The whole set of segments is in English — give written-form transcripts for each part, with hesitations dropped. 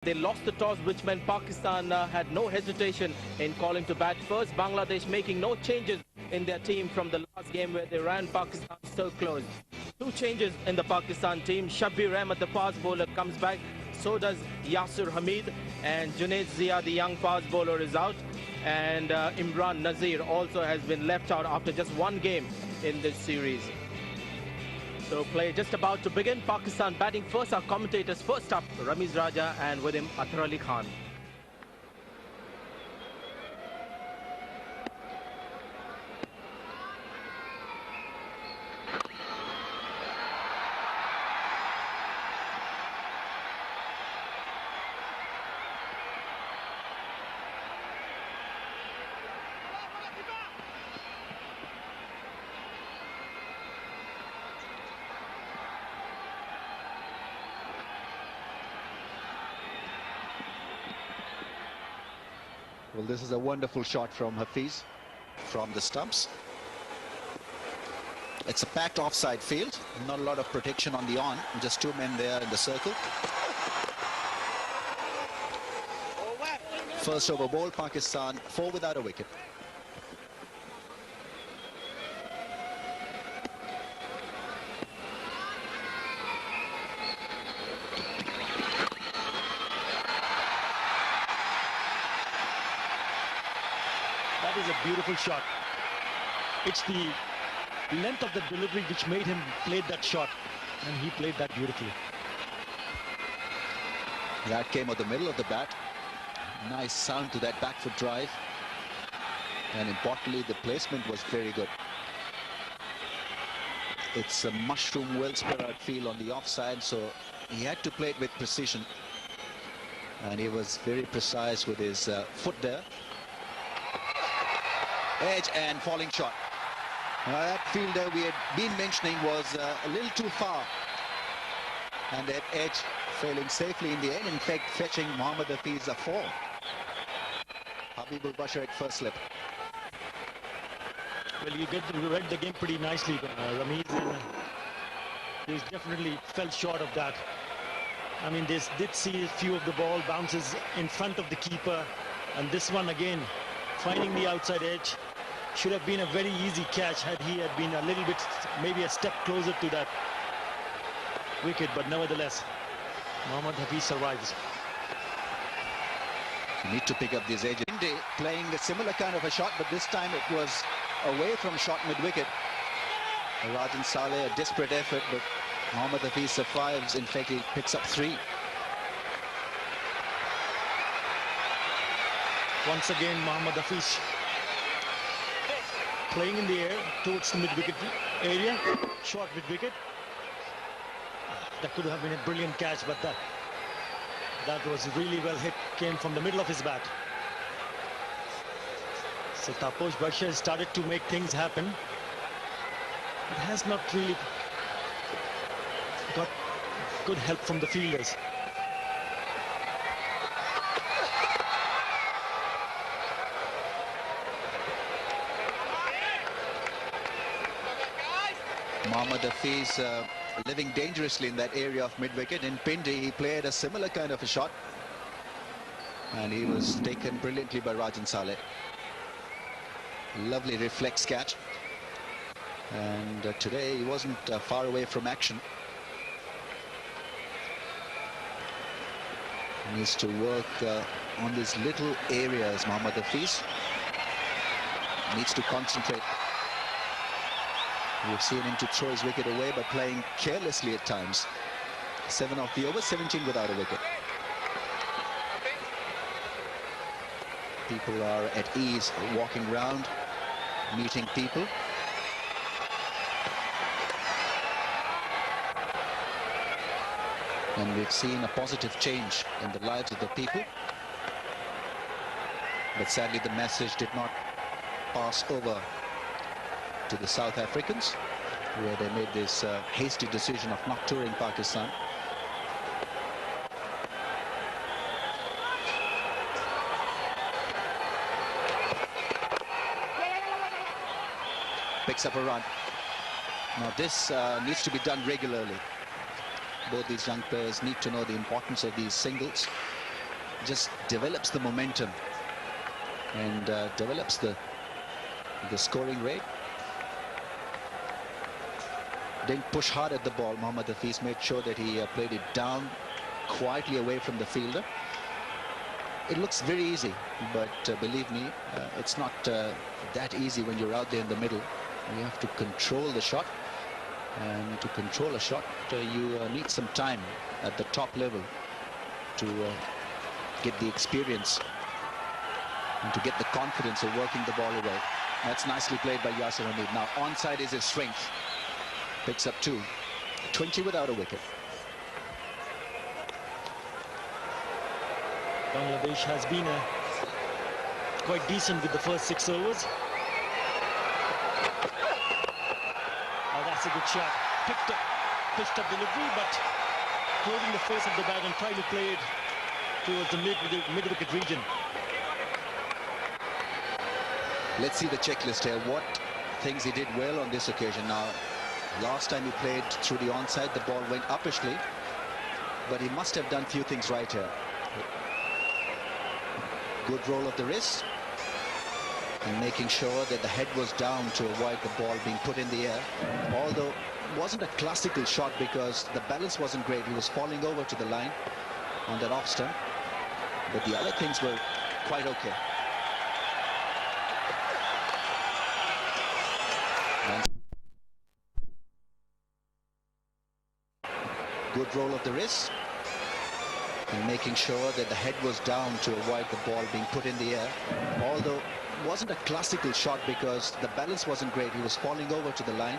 They lost the toss, which meant Pakistan had no hesitation in calling to bat first. Bangladesh making no changes in their team from the last game where they ran Pakistan so close. Two changes in the Pakistan team. Shabbir Ahmed, the fast bowler, comes back. So does Yasir Hamid. And Junaid Zia, the young fast bowler, is out. And Imran Nazir also has been left out after just one game in this series. So play just about to begin. Pakistan batting first. Our commentators first up, Ramiz Raja and with him Athar Ali Khan. Well, this is a wonderful shot from Hafiz from the stumps. It's a packed offside field, not a lot of protection on the on, just two men there in the circle. First over ball, Pakistan 4 without a wicket. That is a beautiful shot. It's the length of the delivery which made him play that shot, and he played that beautifully. That came at the middle of the bat. Nice sound to that back foot drive. And importantly, the placement was very good. It's a mushroom, well spread out field on the offside, so he had to play it with precision. And he was very precise with his foot there. Edge and falling shot. That fielder we had been mentioning was a little too far. And that edge failing safely in the end, in fact fetching Mohammad Hafiz a 4. Habibul Bashar at first slip. Well, you read the game pretty nicely, Ramiz. He's definitely fell short of that. I mean, they did see a few of the ball bounces in front of the keeper. And this one again, finding the outside edge. Should have been a very easy catch had he had been a little bit, maybe a step closer to that wicket, but nevertheless, Mohammad Hafiz survives. You need to pick up this edge. India playing a similar kind of a shot, but this time it was away from short mid-wicket. Rajan Saleh, a desperate effort, but Mohammad Hafiz survives. In fact, he picks up 3. Once again, Mohammad Hafiz playing in the air towards the mid-wicket area, short mid-wicket. That could have been a brilliant catch, but that was really well hit, came from the middle of his bat. So Taposh Bashar started to make things happen. It has not really got good help from the fielders. Mohammad Hafiz living dangerously in that area of mid-wicket. In Pindi, he played a similar kind of a shot. And he was taken brilliantly by Rajan Saleh. Lovely reflex catch. And today he wasn't far away from action. He needs to work on these little areas, Mohammad Hafiz. Needs to concentrate. We've seen him to throw his wicket away by playing carelessly at times. 7 off the over, 17 without a wicket. People are at ease walking around, meeting people. And we've seen a positive change in the lives of the people. But sadly, the message did not pass over to the South Africans, where they made this hasty decision of not touring Pakistan. Picks up a run. Now this needs to be done regularly. Both these young players need to know the importance of these singles. just develops the momentum and develops the scoring rate. Didn't push hard at the ball. Mohammad Hafiz made sure that he played it down quietly away from the fielder. It looks very easy, but believe me, it's not that easy when you're out there in the middle. You have to control the shot, and to control a shot, you need some time at the top level to get the experience and to get the confidence of working the ball away. That's nicely played by Yasir Hamid. Now onside is his strength. Picks up 2. 20 without a wicket. Bangladesh has been quite decent with the first 6 overs. Oh, that's a good shot. Pitched up delivery, but holding the face of the bat and trying to play it towards the mid-wicket region. Let's see the checklist here. What things he did well on this occasion. Now, last time he played through the onside, the ball went uppishly, but he must have done few things right here. Good roll of the wrist and making sure that the head was down to avoid the ball being put in the air. Although it wasn't a classical shot because the balance wasn't great. He was falling over to the line on that off stump, but the other things were quite okay. Good roll of the wrist and making sure that the head was down to avoid the ball being put in the air. Although it wasn't a classical shot because the balance wasn't great. He was falling over to the line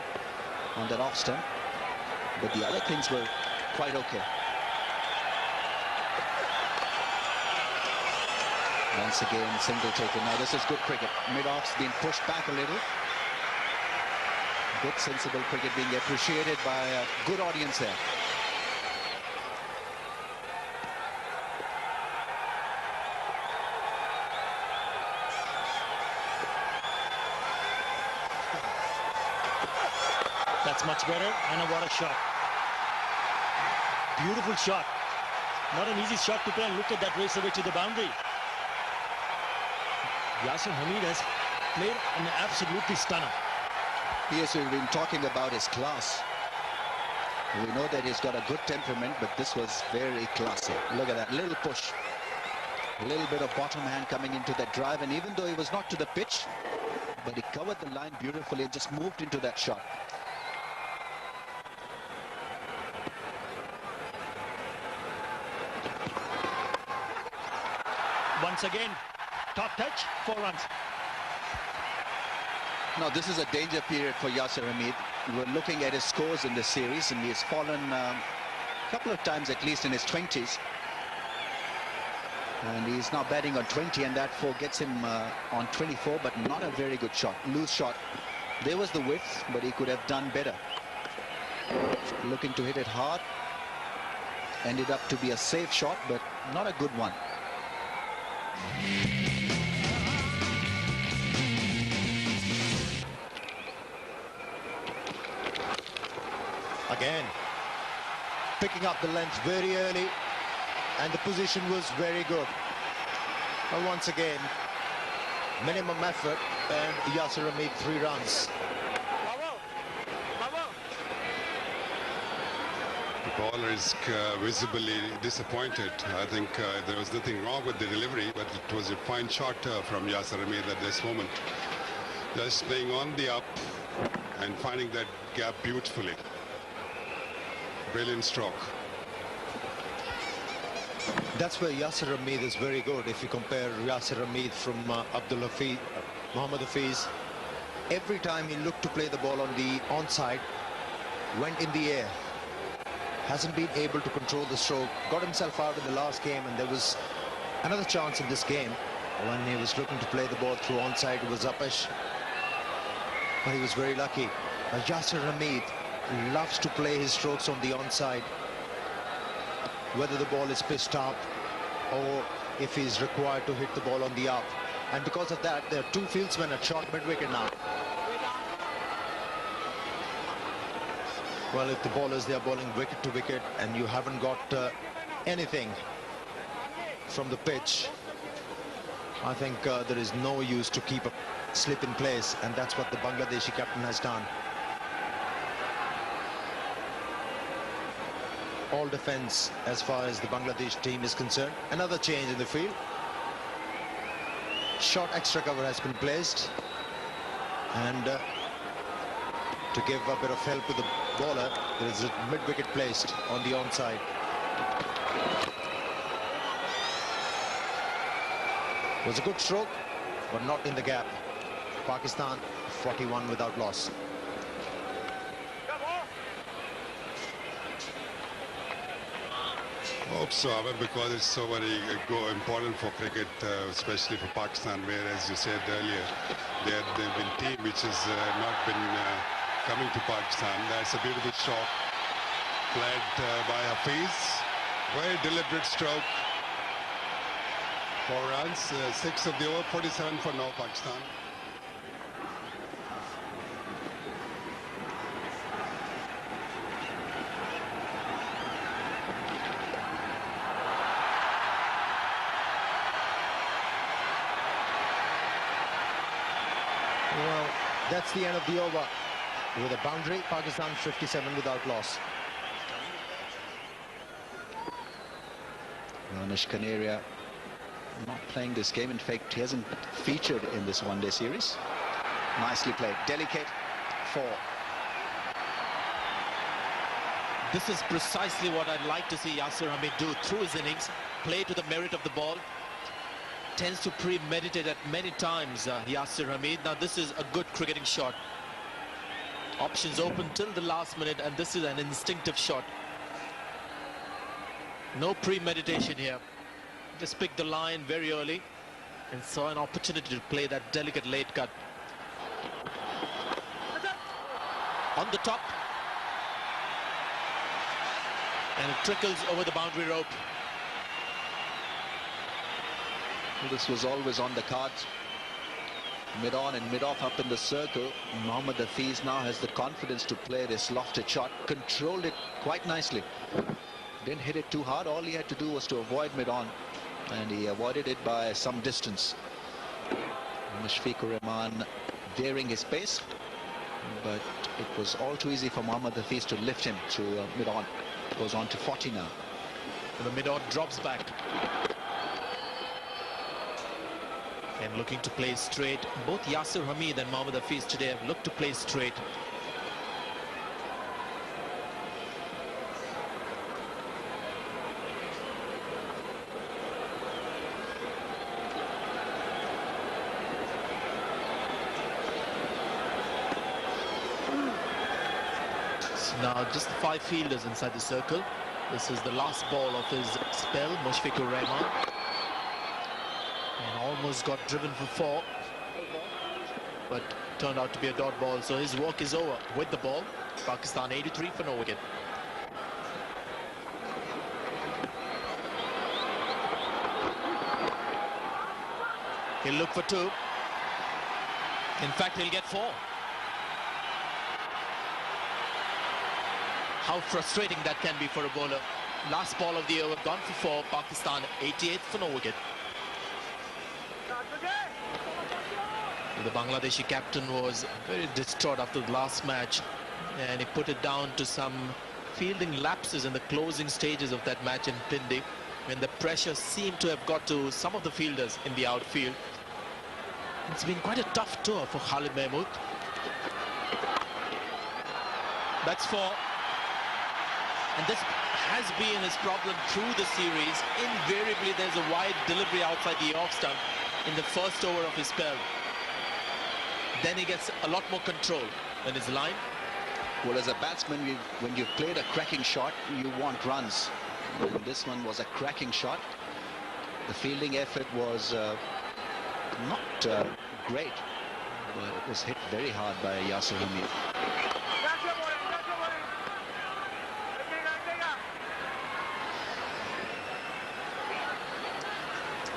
on that off stump, but the other things were quite okay. Once again, single taken. Now this is good cricket. Mid-off's been pushed back a little. Good sensible cricket being appreciated by a good audience there. That's much better, and what a shot. Beautiful shot. Not an easy shot to play, and look at that race away to the boundary. Yasir Hamid has played an absolutely stunner. Yes, we've been talking about his class. We know that he's got a good temperament, but this was very classy. Look at that little push. A little bit of bottom hand coming into that drive, and even though he was not to the pitch, but he covered the line beautifully and just moved into that shot. Once again, top touch, 4 runs. Now this is a danger period for Yasir Hamid. We're looking at his scores in this series, and he has fallen a couple of times at least in his 20s. And he's now batting on 20, and that 4 gets him on 24, but not a very good shot. Loose shot. There was the width, but he could have done better. Looking to hit it hard. Ended up to be a safe shot, but not a good one. Again, picking up the length very early, and the position was very good. And once again, minimum effort, and Yasir Hamid 3 runs. The bowler is visibly disappointed. I think there was nothing wrong with the delivery, but it was a fine shot from Yasir Hamid at this moment. Just playing on the up and finding that gap beautifully. Brilliant stroke. That's where Yasir Hamid is very good. If you compare Yasir Hamid from Mohammad Hafiz, every time he looked to play the ball on the onside, went in the air. Hasn't been able to control the stroke. Got himself out in the last game, and there was another chance in this game when he was looking to play the ball through onside. It was uppish, but he was very lucky. Yasir Hamid loves to play his strokes on the onside, whether the ball is pitched up or if he's required to hit the ball on the up. And because of that, there are 2 fieldsmen at short mid-wicket now. Well, if the bowlers, they are bowling wicket to wicket and you haven't got anything from the pitch, I think there is no use to keep a slip in place, and that's what the Bangladeshi captain has done. All defense as far as the Bangladesh team is concerned. Another change in the field. Short extra cover has been placed, and to give a bit of help to the bowler, there is a mid-wicket placed on the onside. It was a good stroke, but not in the gap. Pakistan 41 without loss. Hope so, because it's so very important for cricket, especially for Pakistan, where, as you said earlier, they've been team which has not been coming to Pakistan. That's a beautiful shot played by Hafiz. Very deliberate stroke. 4 runs, 6 of the over, 47 for now, Pakistan. Well, that's the end of the over. With a boundary, Pakistan 57 without loss. Anish Kaneria not playing this game. In fact, he hasn't featured in this one-day series. Nicely played. Delicate 4. This is precisely what I'd like to see Yasir Hamid do through his innings. Play to the merit of the ball. Tends to premeditate at many times, Yasir Hamid. Now this is a good cricketing shot. Options open till the last minute, and this is an instinctive shot. No premeditation here. Just picked the line very early and saw an opportunity to play that delicate late cut. On the top. And it trickles over the boundary rope. This was always on the cards. Mid-on and mid-off up in the circle. Mohammad Hafiz now has the confidence to play this lofted shot. Controlled it quite nicely. Didn't hit it too hard. All he had to do was to avoid mid-on, and he avoided it by some distance. Mushfiqur Rahman daring his pace, but it was all too easy for Mohammad Hafiz to lift him to mid-on. Goes on to 40 now. And the mid-on drops back. And looking to play straight. Both Yasir Hamid and Mohammad Hafiz today have looked to play straight. Now just the 5 fielders inside the circle. This is the last ball of his spell, Mushfiqur Rahman. And almost got driven for 4. But turned out to be a dot ball, so his work is over with the ball. Pakistan 83 for no wicket. He'll look for 2. In fact, he'll get 4. How frustrating that can be for a bowler. Last ball of the over, gone for 4. Pakistan 88 for no wicket. The Bangladeshi captain was very distraught after the last match, and he put it down to some fielding lapses in the closing stages of that match in Pindi, when the pressure seemed to have got to some of the fielders in the outfield. It's been quite a tough tour for Khalid Mahmood. That's 4. And this has been his problem through the series. Invariably, there's a wide delivery outside the off stump in the first over of his spell. Then he gets a lot more control in his line. Well, as a batsman, when you've played a cracking shot, you want runs. And this one was a cracking shot. The fielding effort was not great, but it was hit very hard by Yasir Hamid.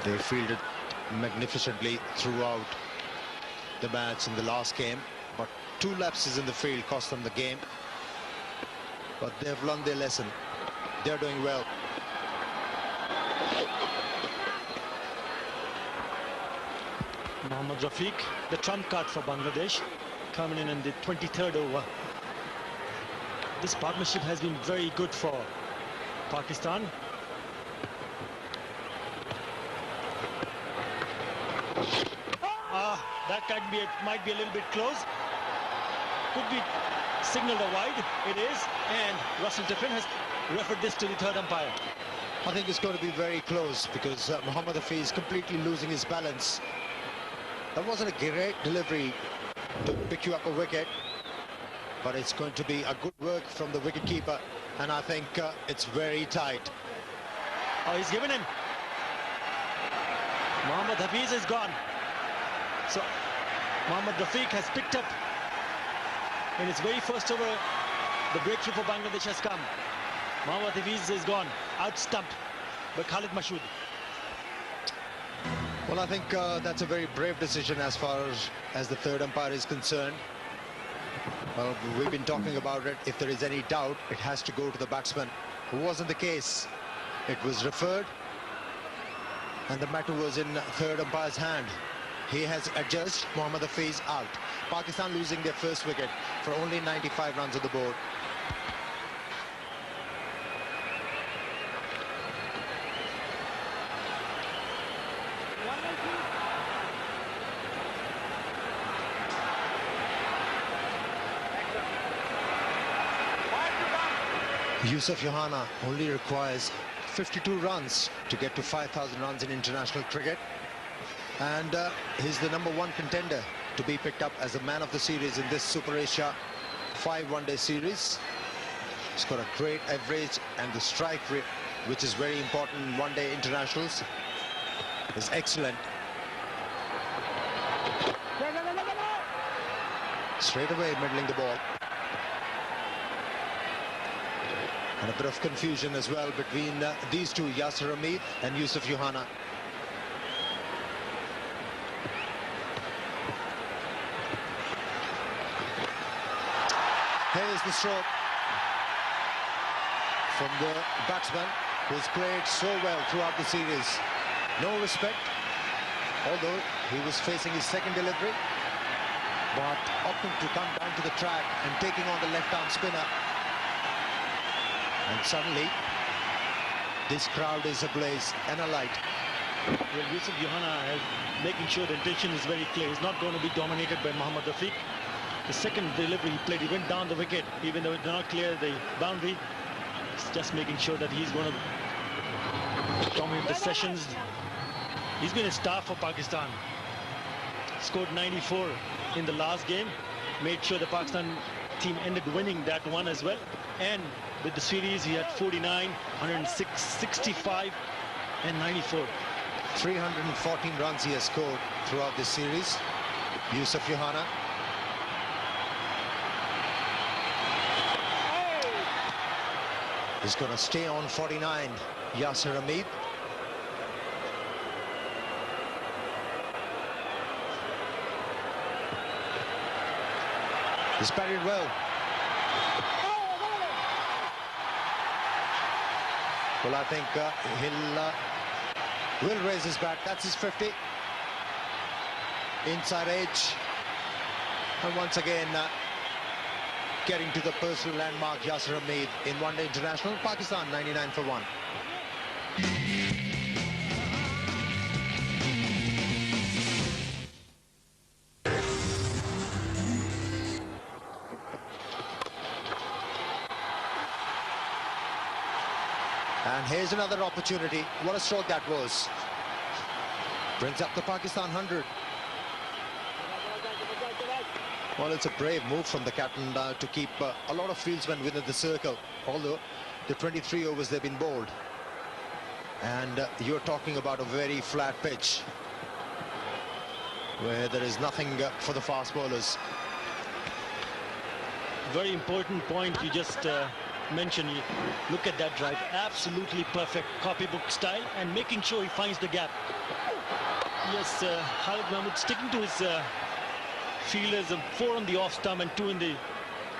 They fielded magnificently throughout the match in the last game, but 2 lapses in the field cost them the game. But they've learned their lesson. They're doing well. Mohammad Rafiq, the trump card for Bangladesh, coming in the 23rd over. This partnership has been very good for Pakistan. That might be a little bit close. Could be signaled a wide. It is, and Russell Tiffin has referred this to the third umpire. I think it's going to be very close because Mohammad Hafiz is completely losing his balance. That wasn't a great delivery to pick you up a wicket, but it's going to be a good work from the wicketkeeper, and I think it's very tight. Oh, he's given in. Mohammad Hafiz is gone. So Mohammad Rafiq has picked up in his very first over. The breakthrough for Bangladesh has come. Mohammad Hafiz is gone, out stumped by Khalid Mashood. Well, I think that's a very brave decision as far as the third umpire is concerned. Well, we've been talking about it. If there is any doubt, it has to go to the batsman. It wasn't the case. It was referred, and the matter was in third umpire's hand. He has adjudged Mohammad Hafiz out. Pakistan losing their first wicket for only 95 runs on the board. Yusuf Yohana only requires 52 runs to get to 5,000 runs in international cricket, and he's the #1 contender to be picked up as the man of the series in this Super Asia 5 one-day series. He's got a great average, and the strike rate, which is very important in one-day internationals, is excellent. Straight away middling the ball. And a bit of confusion as well between these two, Yasir Hamid and Yusuf Yohana. Here's the stroke from the batsman, who's played so well throughout the series. No respect, although he was facing his second delivery, but opting to come down to the track and taking on the left-arm spinner. And suddenly, this crowd is ablaze and alight. Well, Yusuf Yohana is making sure the intention is very clear. He's not going to be dominated by Mohammad Rafiq. The second delivery he played, he went down the wicket, even though it did not clear the boundary. It's just making sure that he's going to dominate the sessions. He's been a star for Pakistan. Scored 94 in the last game. Made sure the Pakistan team ended winning that one as well. And with the series, he had 49, 106, 65 and 94. 314 runs he has scored throughout this series. Yusuf Yohana. He's going to stay on 49, Yasir Hamid. He's batted well. Well, I think he will raise his bat. That's his 50. Inside edge. And once again, getting to the personal landmark, Yasir Hamid in one-day international. Pakistan 99 for 1. And here's another opportunity. What a stroke that was. Brings up the Pakistan 100. Well, it's a brave move from the captain to keep a lot of fieldsmen within the circle, although the 23 overs they've been bowled. And you're talking about a very flat pitch where there is nothing for the fast bowlers. Very important point you just mentioned. Look at that drive, absolutely perfect, copybook style, and making sure he finds the gap. Yes, Khalid Mahmood sticking to his fielders, 4 on the off stump and 2 in the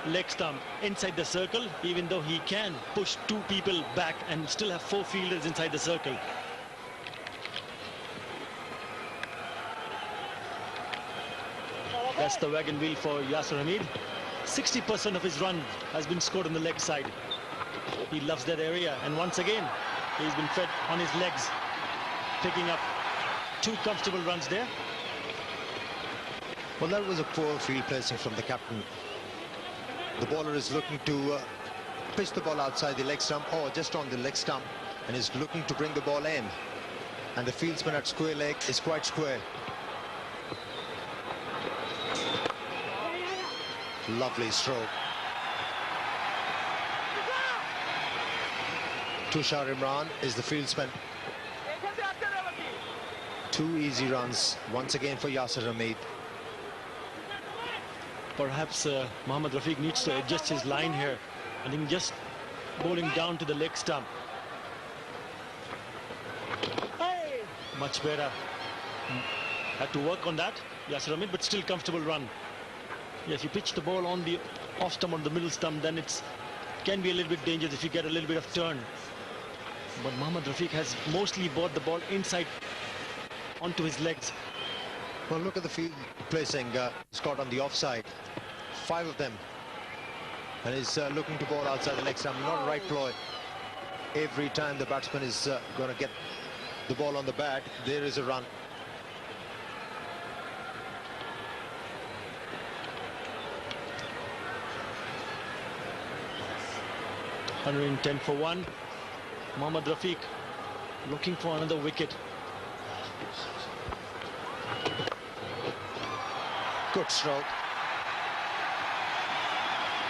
leg stump inside the circle, even though he can push 2 people back and still have 4 fielders inside the circle. That's the wagon wheel for Yasir Hamid. 60% of his run has been scored on the leg side. He loves that area, and once again he's been fed on his legs, picking up 2 comfortable runs there. Well, that was a poor field placing from the captain. The bowler is looking to pitch the ball outside the leg stump, or just on the leg stump, and is looking to bring the ball in. And the fieldsman at square leg is quite square. Lovely stroke. Tushar Imran is the fieldsman. 2 easy runs once again for Yasir Hamid. Perhaps Mohammad Rafiq needs to adjust his line here. I think just bowling down to the leg stump. Much better. Had to work on that, Yasir Hamid, but still comfortable run. Yes, you pitch the ball on the off stump, on the middle stump, then it can be a little bit dangerous if you get a little bit of turn. But Mohammad Rafiq has mostly brought the ball inside onto his legs. Well, look at the field placing. Scott on the offside. 5 of them. And he's looking to bowl outside the leg stump. Not a right ploy. Every time the batsman is going to get the ball on the bat, there is a run. $110 for 1. Mohammad Rafiq looking for another wicket. Good stroke.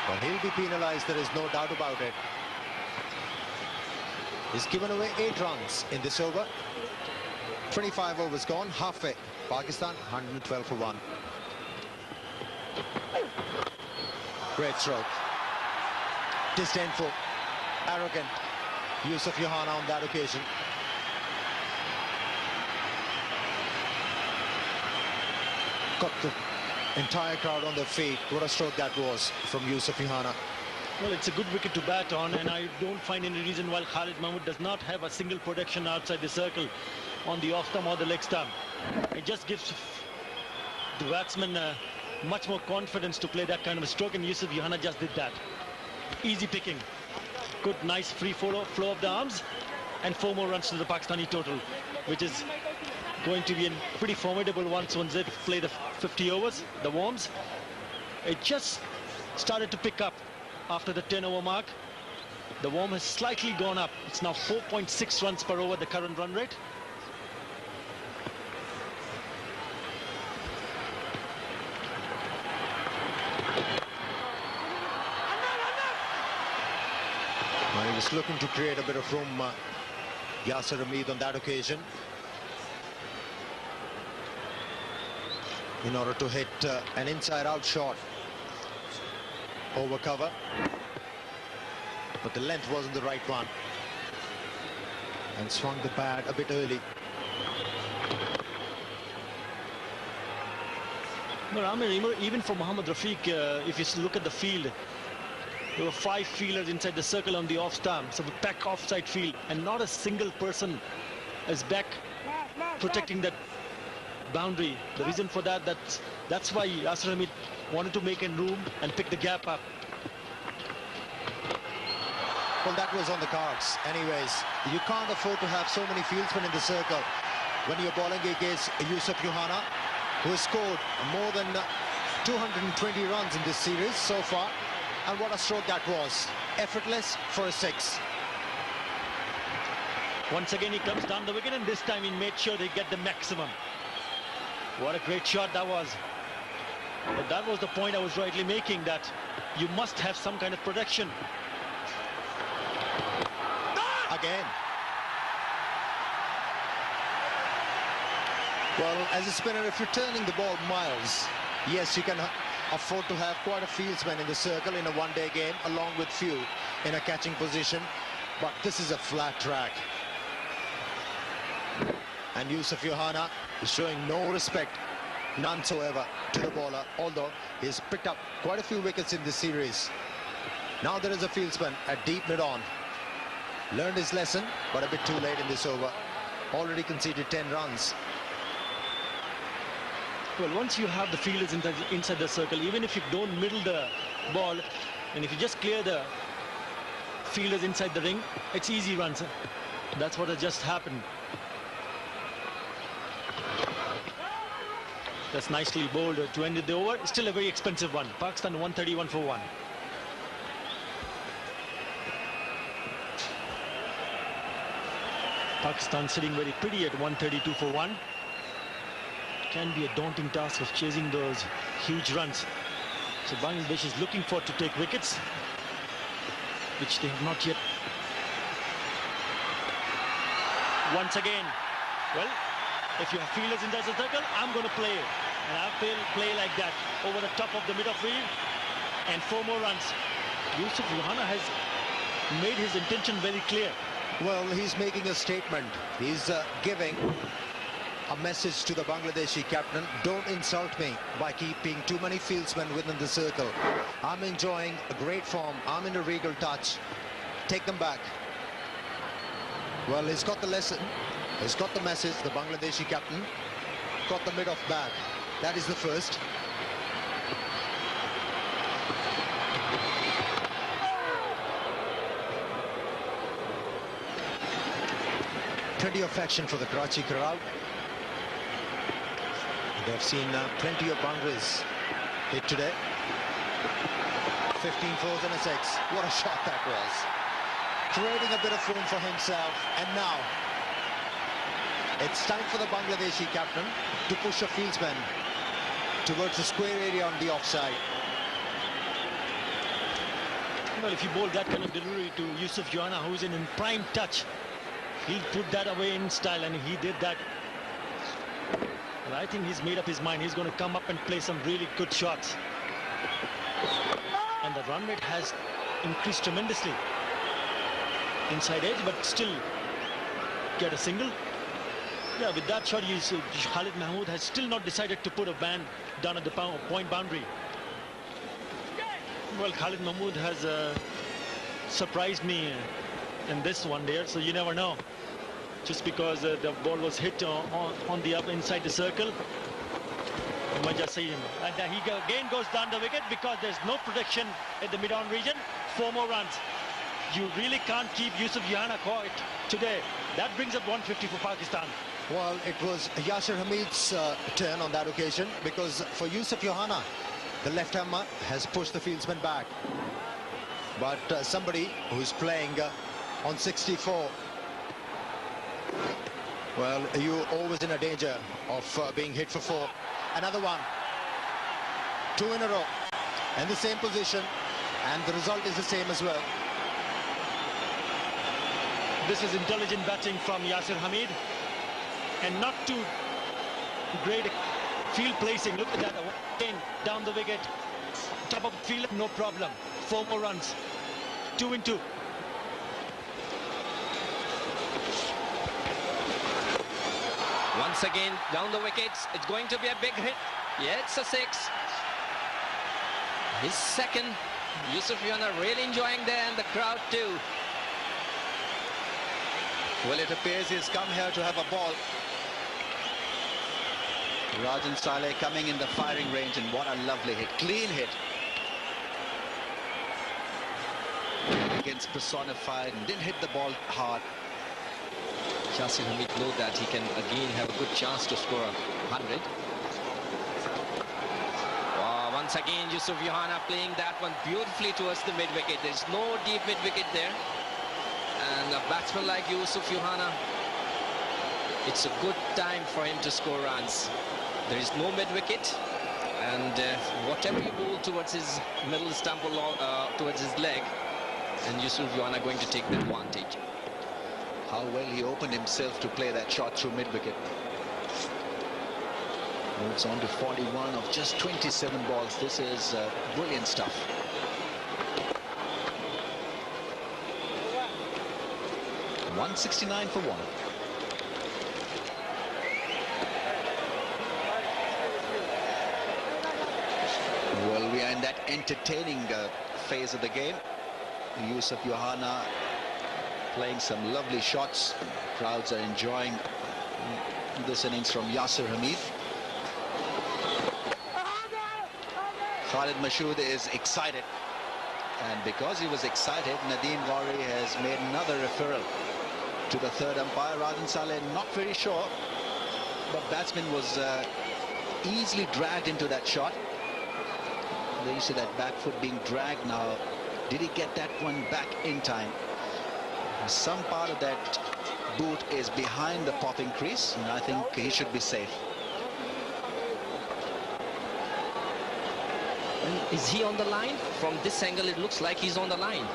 Well, he'll be penalised, there is no doubt about it. He's given away 8 runs in this over. 25 overs gone, halfway. Pakistan 112 for 1. Great stroke. Disdainful, arrogant use of Johanna on that occasion. Got the entire crowd on their feet. What a stroke that was from Yusuf Johanna. Well, it's a good wicket to bat on, and I don't find any reason why Khalid Mahmood does not have a single protection outside the circle on the off stump or the leg stump. It just gives the batsman much more confidence to play that kind of a stroke, and Yusuf Johanna just did that. Easy picking. Good, nice free flow of the arms, and 4 more runs to the Pakistani total, which is going to be a pretty formidable one once they play the 50 overs, the warms. It just started to pick up after the 10-over mark. The warm has slightly gone up. It's now 4.6 runs per over, the current run rate. Well, he was looking to create a bit of room, Yasir Hamid, on that occasion, in order to hit an inside-out shot over cover, but the length wasn't the right one, and swung the bat a bit early. Well, I mean, even for Mohammad Rafiq, if you look at the field, there were 5 fielders inside the circle on the off stump, so the back offside field, and not a single person is back protecting that boundary. The reason for that's why Yasir Hamid wanted to make a room and pick the gap up. Well, that was on the cards. Anyways, you can't afford to have so many fieldsmen in the circle when you're bowling against Yusuf Johanna, who has scored more than 220 runs in this series so far. And what a stroke that was. Effortless for a 6. Once again, he comes down the wicket, and this time he made sure they get the maximum. What a great shot that was. But that was the point I was rightly making, that you must have some kind of protection. Again. Well, as a spinner, if you're turning the ball miles, yes, you can afford to have quite a fieldsman in the circle in a one-day game, along with few in a catching position. But this is a flat track. And Yusuf Johanna is showing no respect, none whatsoever, to the bowler, although he's picked up quite a few wickets in this series. Now there is a fieldsman at deep mid-on. Learned his lesson, but a bit too late in this over. Already conceded 10 runs. Well, once you have the fielders inside the circle, even if you don't middle the ball, and if you just clear the fielders inside the ring, it's easy runs. That's what has just happened. That's nicely bowled to end the over. Still a very expensive one. Pakistan 131 for 1. Pakistan sitting very pretty at 132 for 1. Can be a daunting task of chasing those huge runs. So Bangladesh is looking for to take wickets, which they have not yet. Once again, well, if you have fielders in the circle, I'm going to play it. And I'll play like that over the top of the middle field, and 4 more runs. Yusuf Yohana has made his intention very clear. Well, he's making a statement. He's giving a message to the Bangladeshi captain. Don't insult me by keeping too many fieldsmen within the circle. I'm enjoying a great form. I'm in a regal touch. Take them back. Well, he's got the lesson. He's got the message. The Bangladeshi captain got the mid-off back. That is the first. Plenty of action for the Karachi crowd. They've seen plenty of boundaries hit today. 15 fours and a 6. What a shot that was. Creating a bit of room for himself. And now it's time for the Bangladeshi captain to push a fieldsman towards the square area on the offside. Well, if you bowl that kind of delivery to Yusuf Yohana, who's in prime touch, he'll put that away in style, and he did that. And I think he's made up his mind. He's going to come up and play some really good shots. And the run rate has increased tremendously. Inside edge, but still get a single. Yeah, with that shot, Khalid Mahmood has still not decided to put a ban down at the point boundary. Well, Khalid Mahmood has surprised me in this one there, so you never know. Just because the ball was hit on the up inside the circle, you might just see him. And he again goes down the wicket because there's no protection in the mid-on region. 4 more runs. You really can't keep Yusuf Yohana caught today. That brings up 150 for Pakistan. Well, it was Yasir Hamid's turn on that occasion, because for Yusuf Yohana, the left-hammer has pushed the fieldsman back. But somebody who's playing on 64, well, you're always in a danger of being hit for 4. Another one. 2 in a row. In the same position. And the result is the same as well. This is intelligent batting from Yasir Hamid. And not too great field placing. Look at that. Again, down the wicket. Top of the field, no problem. 4 more runs. 2 in 2. Once again, down the wickets. It's going to be a big hit. Yeah, it's a 6. His second. Yusuf Yohana really enjoying there, and the crowd too. Well, it appears he's come here to have a ball. Rajan Saleh coming in the firing range, and what a lovely hit. Clean hit. Against personified, and didn't hit the ball hard. Yasir Hamid know that he can again have a good chance to score 100. Once again, Yusuf Yohana playing that one beautifully towards the mid-wicket. There's no deep mid-wicket there. And a batsman like Yusuf Yohana, it's a good time for him to score runs. There is no mid-wicket. And whatever you bowl towards his middle stump along, towards his leg, and Yusuf Yohana going to take the advantage. How well he opened himself to play that shot through mid-wicket. Moves on to 41 of just 27 balls. This is brilliant stuff. $169 for 1. Well, we are in that entertaining phase of the game. Yusuf Yohana playing some lovely shots. Crowds are enjoying this innings from Yasir Hamid. Khalid Mashood is excited. And because he was excited, Nadeem Gauri has made another referral to the third umpire. Rajan Saleh not very sure, but batsman was easily dragged into that shot. There you see that back foot being dragged now. Did he get that one back in time? Some part of that boot is behind the popping crease, and I think he should be safe. Is he on the line? From this angle, it looks like he's on the line.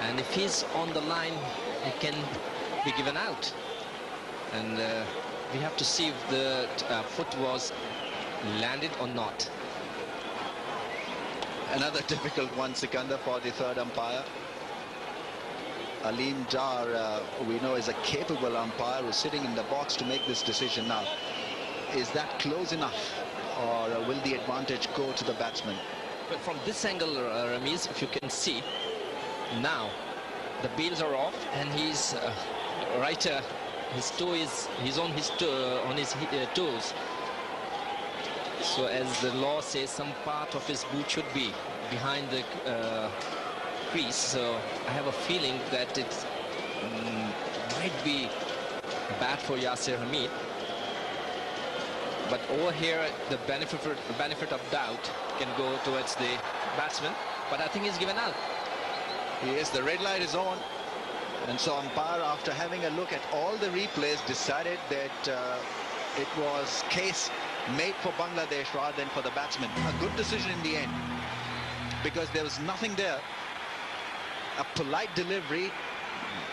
And if he's on the line, he can be given out. And we have to see if the foot was landed or not. Another difficult one, Sikandar, for the third umpire. Aleem Dar, we know, is a capable umpire who's sitting in the box to make this decision now. Is that close enough, or will the advantage go to the batsman? But from this angle, Ramiz, if you can see, now the bails are off, and he's his toe is he's on his toes. So as the law says, some part of his boot should be behind the crease. So I have a feeling that it might be bad for Yasir Hamid. But over here, the benefit of doubt can go towards the batsman. But I think he's given out. Yes, the red light is on. And so umpire, after having a look at all the replays, decided that it was case made for Bangladesh rather than for the batsman. A good decision in the end, because there was nothing there. A polite delivery,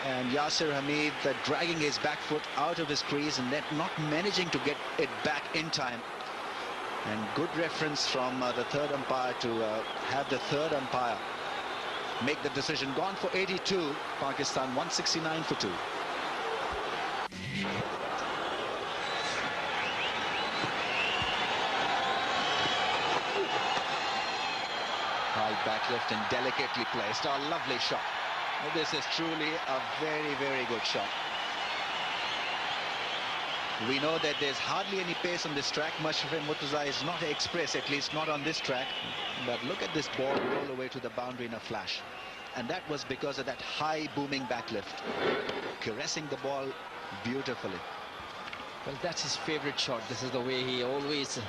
and Yasir Hamid dragging his back foot out of his crease and then not managing to get it back in time. And good reference from the third umpire to have the third umpire make the decision. Gone for 82, Pakistan 169 for 2. High backlift and delicately placed. A lovely shot. This is truly a very, very good shot. We know that there's hardly any pace on this track. Mushraf Murtaza is not express, at least not on this track. But look at this ball roll away to the boundary in a flash. And that was because of that high booming backlift. Caressing the ball beautifully. Well, that's his favorite shot. This is the way he always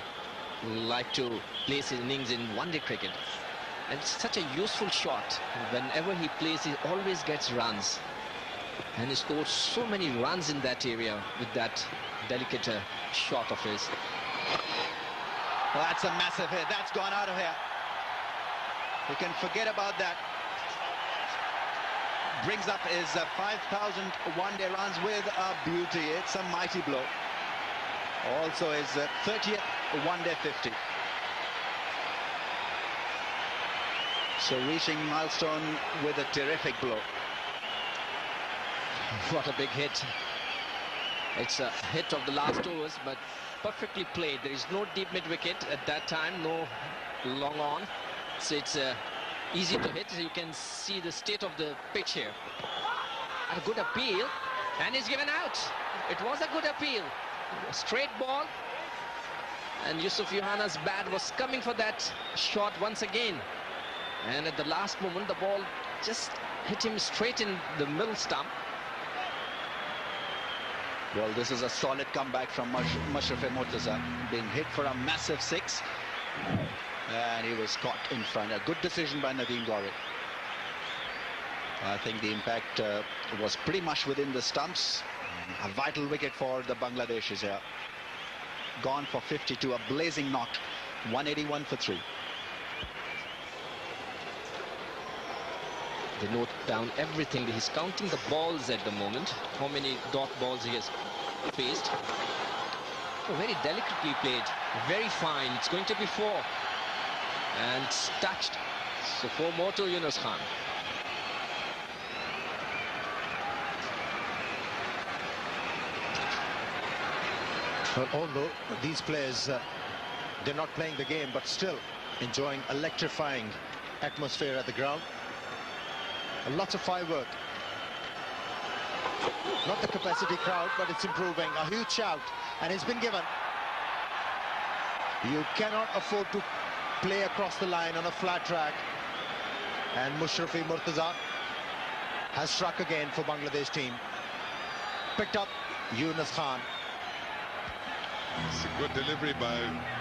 liked to place his innings in one-day cricket. And it's such a useful shot. Whenever he plays, he always gets runs. And he scored so many runs in that area with that delicate shot of his. Well, that's a massive hit. That's gone out of here. You can forget about that. Brings up his 5,000 one-day runs with a beauty. It's a mighty blow. Also his 30th one-day 50. So reaching milestone with a terrific blow. What a big hit. It's a hit of the last overs, but perfectly played. There is no deep mid-wicket at that time, no long on. So it's easy to hit. You can see the state of the pitch here. A good appeal, and he's given out. It was a good appeal. A straight ball. And Yusuf Yohana's bat was coming for that shot once again. And at the last moment, the ball just hit him straight in the middle stump. Well, this is a solid comeback from Mushraf Murtaza, being hit for a massive 6. And he was caught in front. A good decision by Nadeem Gauri. I think the impact was pretty much within the stumps. A vital wicket for the Bangladeshis here. Gone for 52, a blazing knock. 181 for 3. They note down everything. He's counting the balls at the moment. How many dot balls he has faced. Oh, very delicately played. Very fine. It's going to be 4. And touched. So 4 more to Yunus Khan. Well, although these players, they're not playing the game, but still enjoying electrifying atmosphere at the ground. And lots of firework. Not the capacity crowd, but it's improving. A huge shout, and it's been given. You cannot afford to play across the line on a flat track. And Mushrafi Murtaza has struck again for Bangladesh team. Picked up Yunus Khan. It's a good delivery by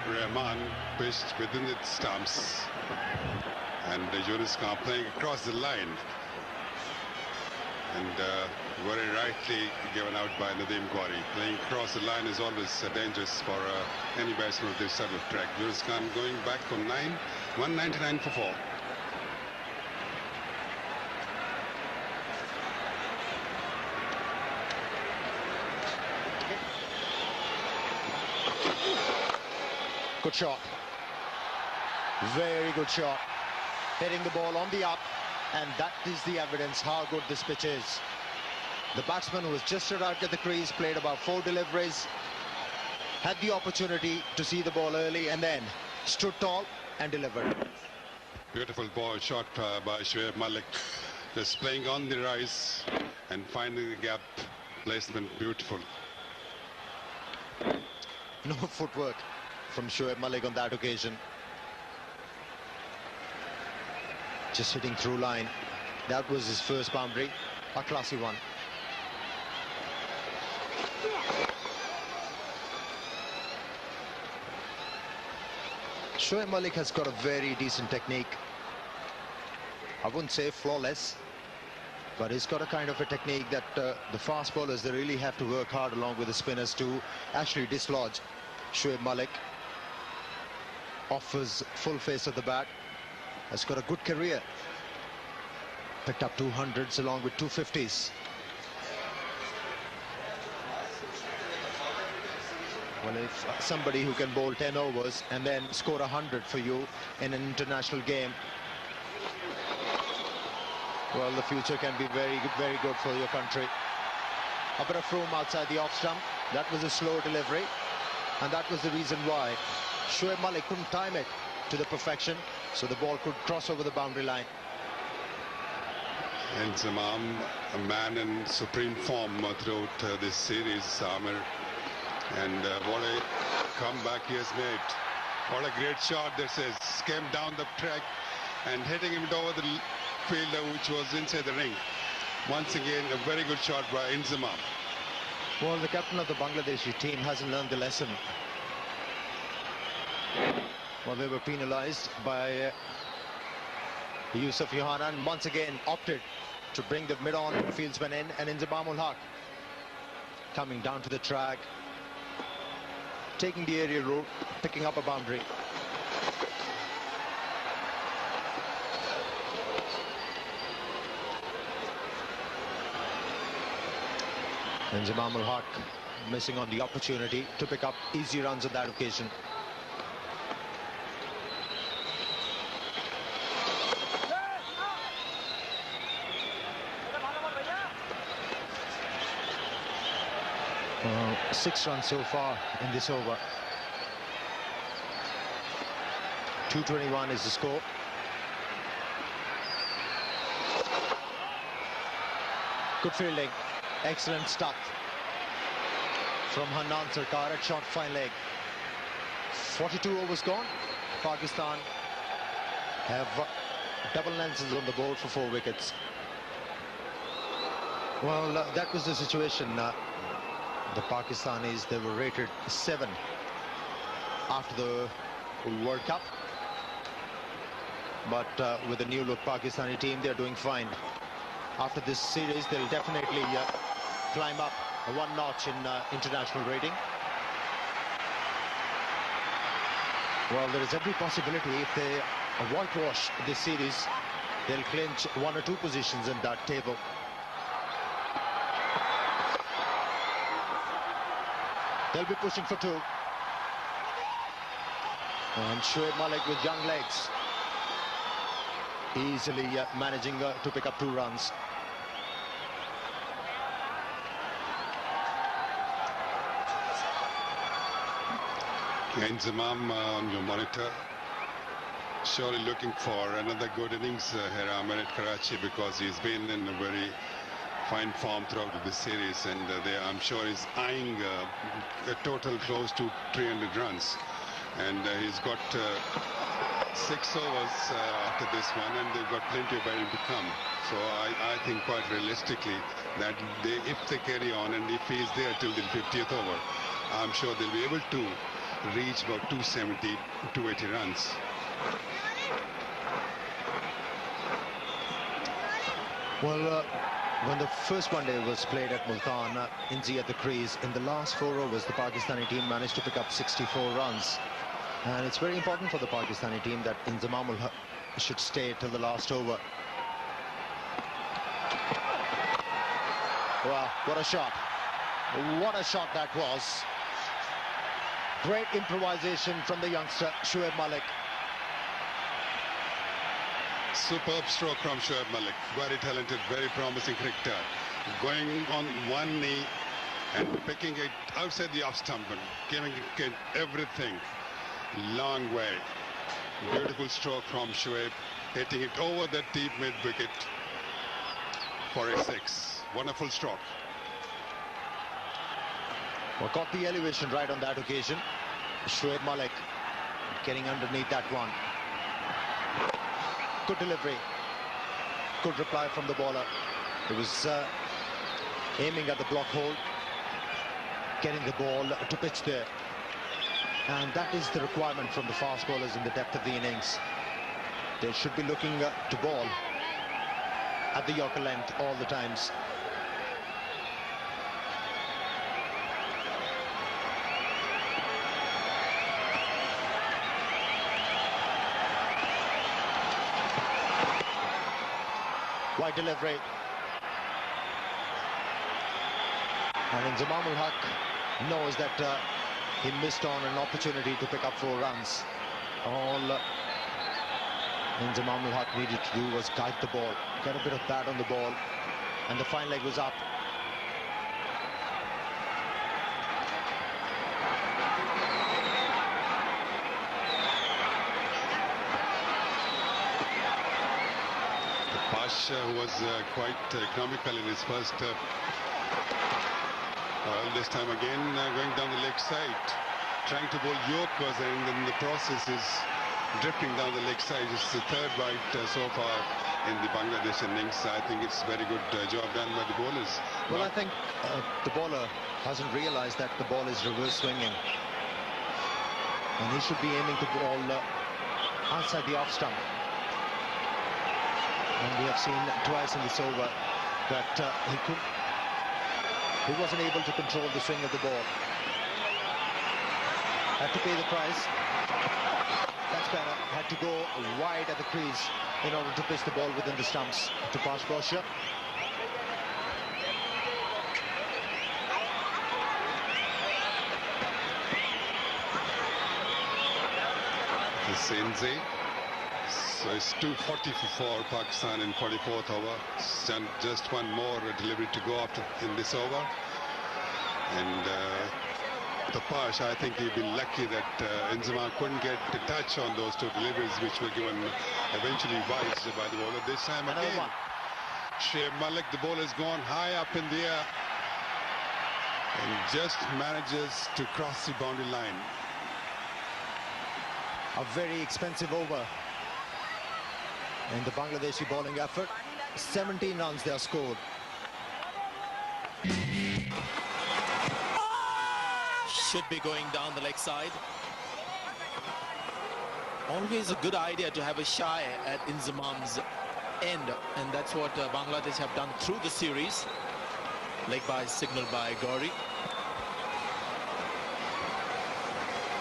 Rahman, pitched within its stumps. And Yunus Khan playing across the line. And very rightly given out by Nadeem Ghauri. Playing across the line is always dangerous for any batsman of this type of track. Yunus Khan going back from 199 for 4. Good shot. Very good shot. Hitting the ball on the up, and that is the evidence how good this pitch is. The batsman who has just arrived at the crease, played about 4 deliveries, had the opportunity to see the ball early and then stood tall and delivered. Beautiful ball shot by Shoaib Malik, just playing on the rise and finding the gap. Placement beautiful. No footwork from Shoaib Malik on that occasion. Just hitting through line. That was his first boundary, a classy one. Shoaib Malik has got a very decent technique. I wouldn't say flawless, but he's got a kind of a technique that the fast bowlers, they really have to work hard along with the spinners to actually dislodge. Shoaib Malik offers full face of the bat, has got a good career. Picked up 200s along with 250s. Well, if somebody who can bowl 10 overs and then score 100 for you in an international game, well, the future can be very good for your country. A bit of room outside the off stump. That was a slow delivery, and that was the reason why Shoaib Malik couldn't time it to the perfection, so the ball could cross over the boundary line. And Zamam, a man in supreme form throughout this series, Amir. And what a comeback he has made. What a great shot this is. Came down the track and hitting him over the fielder, which was inside the ring. Once again, a very good shot by Inzamam. Well, the captain of the Bangladeshi team hasn't learned the lesson. Well, they were penalized by Yusuf Yohana, and once again opted to bring the mid-on fieldsman in, and Inzamamul Haq coming down to the track, taking the aerial route, picking up a boundary. Inzamamul Haq missing on the opportunity to pick up easy runs on that occasion. Well, 6 runs so far in this over. 221 is the score. Good fielding, excellent stuff from Hanan Sarkar at short fine leg. 42 overs gone. Pakistan have double lenses on the board for 4 wickets. Well, that was the situation. The Pakistanis, they were rated 7 after the World Cup, but with the new look Pakistani team, they're doing fine. After this series, they'll definitely climb up 1 notch in international rating. Well, there is every possibility if they whitewash this series, they'll clinch 1 or 2 positions in that table. They'll be pushing for 2. And Shoaib Malik with young legs, easily managing to pick up 2 runs. Inzamam on your monitor, surely looking for another good innings here at Karachi, because he's been in a very fine form throughout this series, and I'm sure he's eyeing a total close to 300 runs, and he's got 6 overs after this one, and they've got plenty of batting to come. So I think quite realistically that if they carry on and if he's there till the 50th over, I'm sure they'll be able to reach about 270, 280 runs. Well, when the first one day was played at Multan, Inzi at the crease, in the last 4 overs, the Pakistani team managed to pick up 64 runs. And it's very important for the Pakistani team that Inzamam should stay till the last over. Wow, what a shot. What a shot that was. Great improvisation from the youngster, Shoaib Malik. Superb stroke from Shoaib Malik. Very talented, very promising cricketer. Going on one knee and picking it outside the off stump and giving it everything. Long way. Beautiful stroke from Shoaib, hitting it over that deep mid wicket for a 6. Wonderful stroke. Well, got the elevation right on that occasion. Shoaib Malik getting underneath that one. Good delivery. Good reply from the bowler. It was aiming at the block hole, getting the ball to pitch there. And that is the requirement from the fast bowlers in the depth of the innings. They should be looking to ball at the Yorker length all the times. Wide delivery. And Inzamam ul Haq knows that he missed on an opportunity to pick up 4 runs. All Inzamam ul Haq needed to do was guide the ball, get a bit of bat on the ball, and the fine leg was up. Pash was quite economical in his first this time again going down the leg side, trying to bowl Yorkers, and in the process is drifting down the leg side. It's the 3rd bite so far in the Bangladesh innings. I think it's very good job done by the bowlers. Well, I think the bowler hasn't realized that the ball is reverse swinging, and he should be aiming to ball outside the off stump. And we have seen twice in this over that he wasn't able to control the swing of the ball. Had to pay the price. That's better. Had to go wide at the crease in order to pitch the ball within the stumps to Pash Bosher. This Inzi. So it's 240 for Pakistan in 44th over. And just one more delivery to go after in this over. And the Pash, I think he'd been lucky that Inzamam couldn't get a touch on those 2 deliveries, which were given eventually wide by the bowler. This time again, Shoaib Malik, the ball has gone high up in the air and just manages to cross the boundary line. A very expensive over in the Bangladeshi bowling effort. 17 runs they are scored. Should be going down the leg side. Always a good idea to have a shy at Inzamam's end, and that's what Bangladesh have done through the series. Leg by signal by Gauri.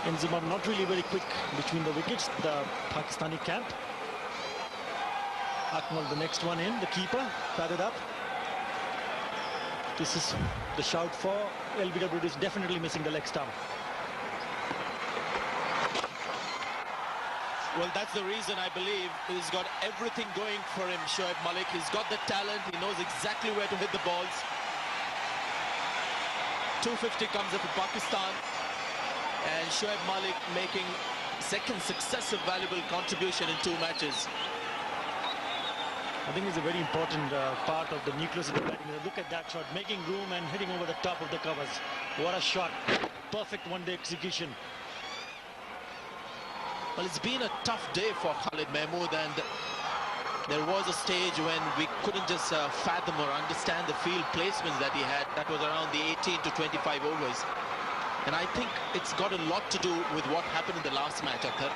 Inzamam not really very quick between the wickets, the Pakistani camp. Akmal, the next one in, the keeper, padded up. This is the shout for LBW, is definitely missing the leg stump. Well, that's the reason I believe he's got everything going for him, Shoaib Malik. He's got the talent, he knows exactly where to hit the balls. 250 comes up for Pakistan, and Shoaib Malik making second successive valuable contribution in 2 matches. I think it's a very important part of the nucleus of the batting. Look at that shot, making room and hitting over the top of the covers. What a shot. Perfect one-day execution. Well, it's been a tough day for Khalid Mahmood, and there was a stage when we couldn't just fathom or understand the field placements that he had. That was around the 18 to 25 overs. And I think it's got a lot to do with what happened in the last match, Akhtar.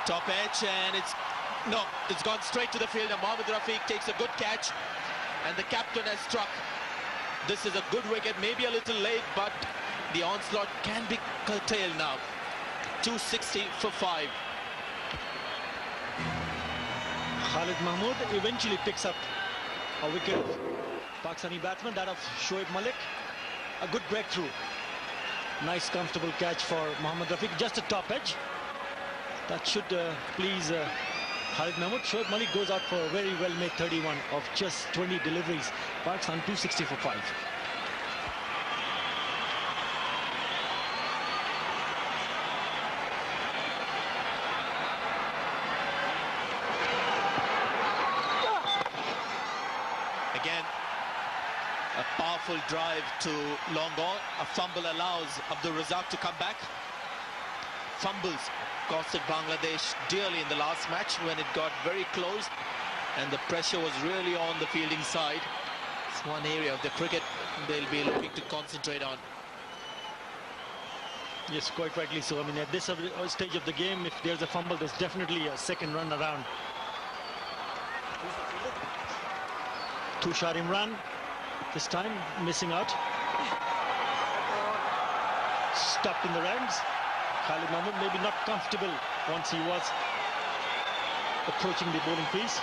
Top edge, and it's gone straight to the field, and Mohammad Rafiq takes a good catch, and the captain has struck. This is a good wicket, maybe a little late, but the onslaught can be curtailed now. 260 for 5. Khalid Mahmood eventually picks up a wicket of Pakistani batsman, that of Shoaib Malik. A good breakthrough. Nice comfortable catch for Mohammad Rafiq, just a top edge. That should please Khalid Mahmood. Shoaib Malik goes out for a very well made 31 of just 20 deliveries. Pakistan 260 for 5. Again, a powerful drive to long on. A fumble allows Abdul Razak to come back. Fumbles costed Bangladesh dearly in the last match when it got very close and the pressure was really on the fielding side. It's one area of the cricket they'll be looking to concentrate on. Yes, quite rightly so. I mean, at this stage of the game, if there's a fumble, there's definitely a second run around. Tushar Imran, this time missing out. Stopped in the ranks. Khalid Mahmood maybe not comfortable once he was approaching the bowling crease.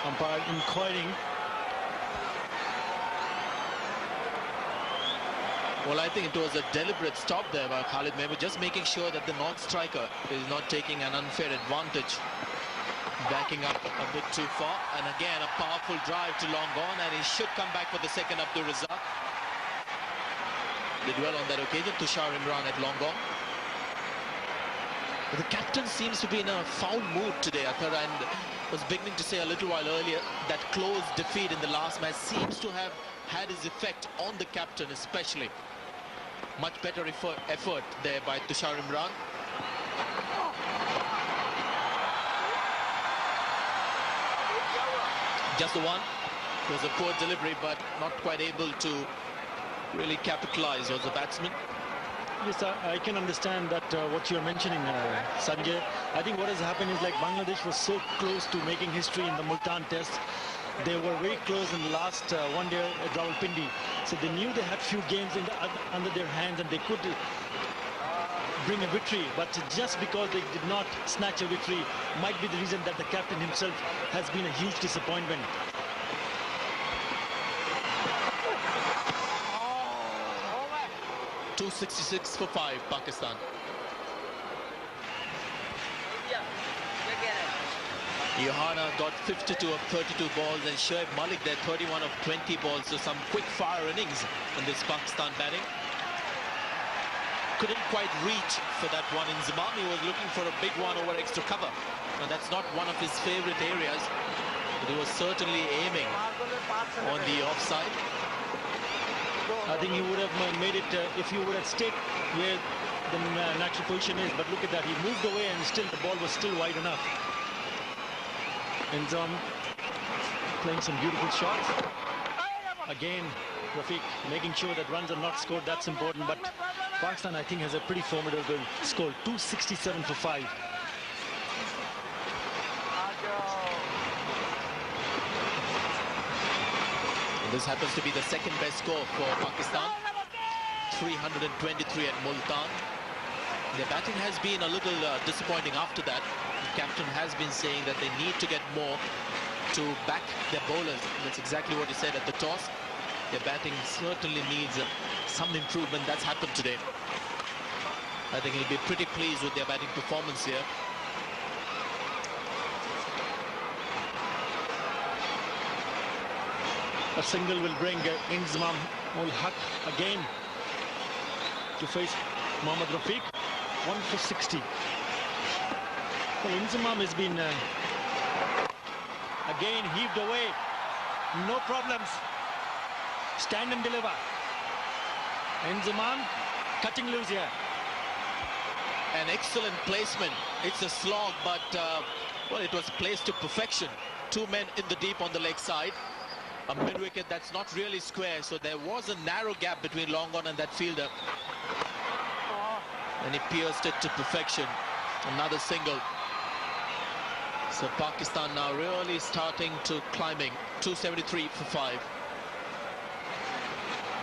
Umpire inquiring. Well, I think it was a deliberate stop there by Khalid Mahmood, just making sure that the non-striker is not taking an unfair advantage. Backing up a bit too far, and again a powerful drive to long on, and he should come back for the second Abdul Razak. Did well on that occasion. Tushar Imran at long on. But the captain seems to be in a foul mood today, Akhtar, and was beginning to say a little while earlier that close defeat in the last match seems to have had its effect on the captain especially. Much better effort there by Tushar Imran. Just the one. It was a poor delivery, but not quite able to really capitalize on the batsman. Yes, I can understand that what you're mentioning, Sanjay. I think what has happened is like Bangladesh was so close to making history in the Multan Test. They were very close in the last one day at Rawalpindi. So they knew they had few games under their hands and they could bring a victory. But just because they did not snatch a victory might be the reason that the captain himself has been a huge disappointment. .266 for 5, Pakistan. Johanna got 52 of 32 balls and Shoaib Malik there 31 of 20 balls. So some quick fire innings in this Pakistan batting. Couldn't quite reach for that one in Zimam. He was looking for a big one over extra cover. And that's not one of his favorite areas. But he was certainly aiming on the offside. I think he would have made it if he would have stayed where the natural position is. But look at that. He moved away and still the ball was still wide enough. And playing some beautiful shots. Again, Rafiq making sure that runs are not scored. That's important. But Pakistan, I think, has a pretty formidable score. 267 for 5. This happens to be the second best score for Pakistan. 323 at Multan. Their batting has been a little disappointing after that. The captain has been saying that they need to get more to back their bowlers. That's exactly what he said at the toss. Their batting certainly needs some improvement. That's happened today. I think he'll be pretty pleased with their batting performance here. A single will bring Inzamam ul Haq again to face Mohammad Rafiq. 1 for 60. Well, Inzamam has been again heaved away. No problems. Stand and deliver. Inzamam cutting loose here. An excellent placement. It's a slog, but well, it was placed to perfection. Two men in the deep on the leg side. A mid-wicket that's not really square, so there was a narrow gap between long on and that fielder. And he pierced it to perfection. Another single. So Pakistan now really starting to climbing. 273 for 5.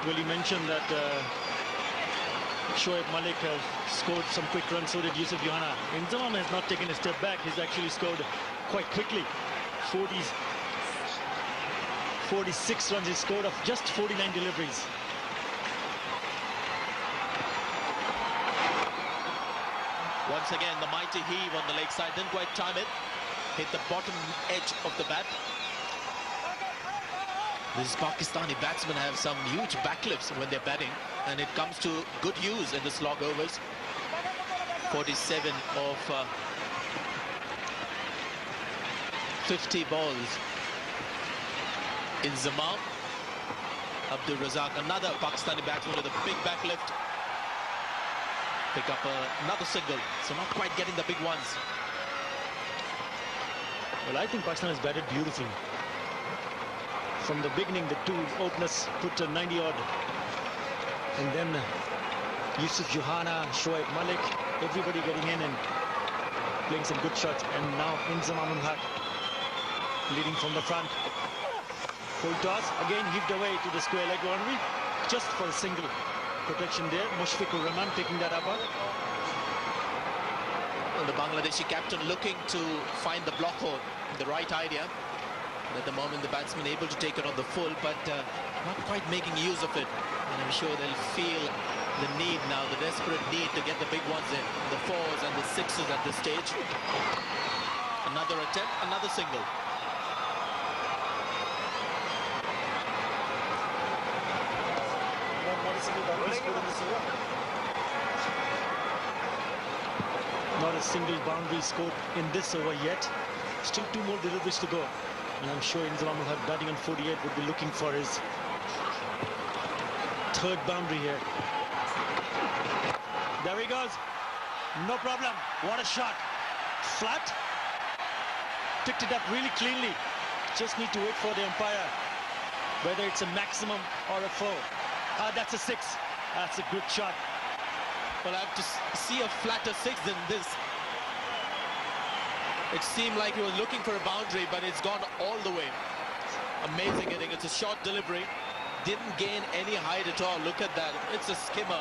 Well, you mentioned that Shoaib Malik has scored some quick runs, so did Yusuf Johanna. Inzamam has not taken a step back. He's actually scored quite quickly. 46 runs he scored of just 49 deliveries. Once again, the mighty heave on the leg side. Didn't quite time it. Hit the bottom edge of the bat. These Pakistani batsmen have some huge backlifts when they're batting, and it comes to good use in the slog overs. 47 of 50 balls. Inzamam. Abdul Razak, another Pakistani batsman with a big backlift. Pick up another single, so not quite getting the big ones. Well, I think Pakistan has batted beautifully. From the beginning, the two openers put a 90-odd. And then Yusuf Johanna, Shoaib Malik, everybody getting in and playing some good shots. And now Inzamam ul Haq leading from the front. Full toss, again heaved away to the square leg boundary, just for a single protection there. Mushfiqur Rahman picking that up. Well, the Bangladeshi captain looking to find the block hole, the right idea. At the moment, the batsman able to take it on the full, but not quite making use of it. And I'm sure they'll feel the need now, the desperate need to get the big ones in, the 4s and the 6s at this stage. Another attempt, another single. Not a single boundary scored in this over yet. Still 2 more deliveries to go. And I'm sure Inzamam ul Haq batting on 48 would be looking for his 3rd boundary here. There he goes. No problem. What a shot. Flat. Picked it up really cleanly. Just need to wait for the umpire, whether it's a maximum or a 4. That's a 6. That's a good shot. Well, I have to see a flatter 6 than this. It seemed like he was looking for a boundary, but it's gone all the way. Amazing hitting. It's a short delivery. Didn't gain any height at all. Look at that. It's a skimmer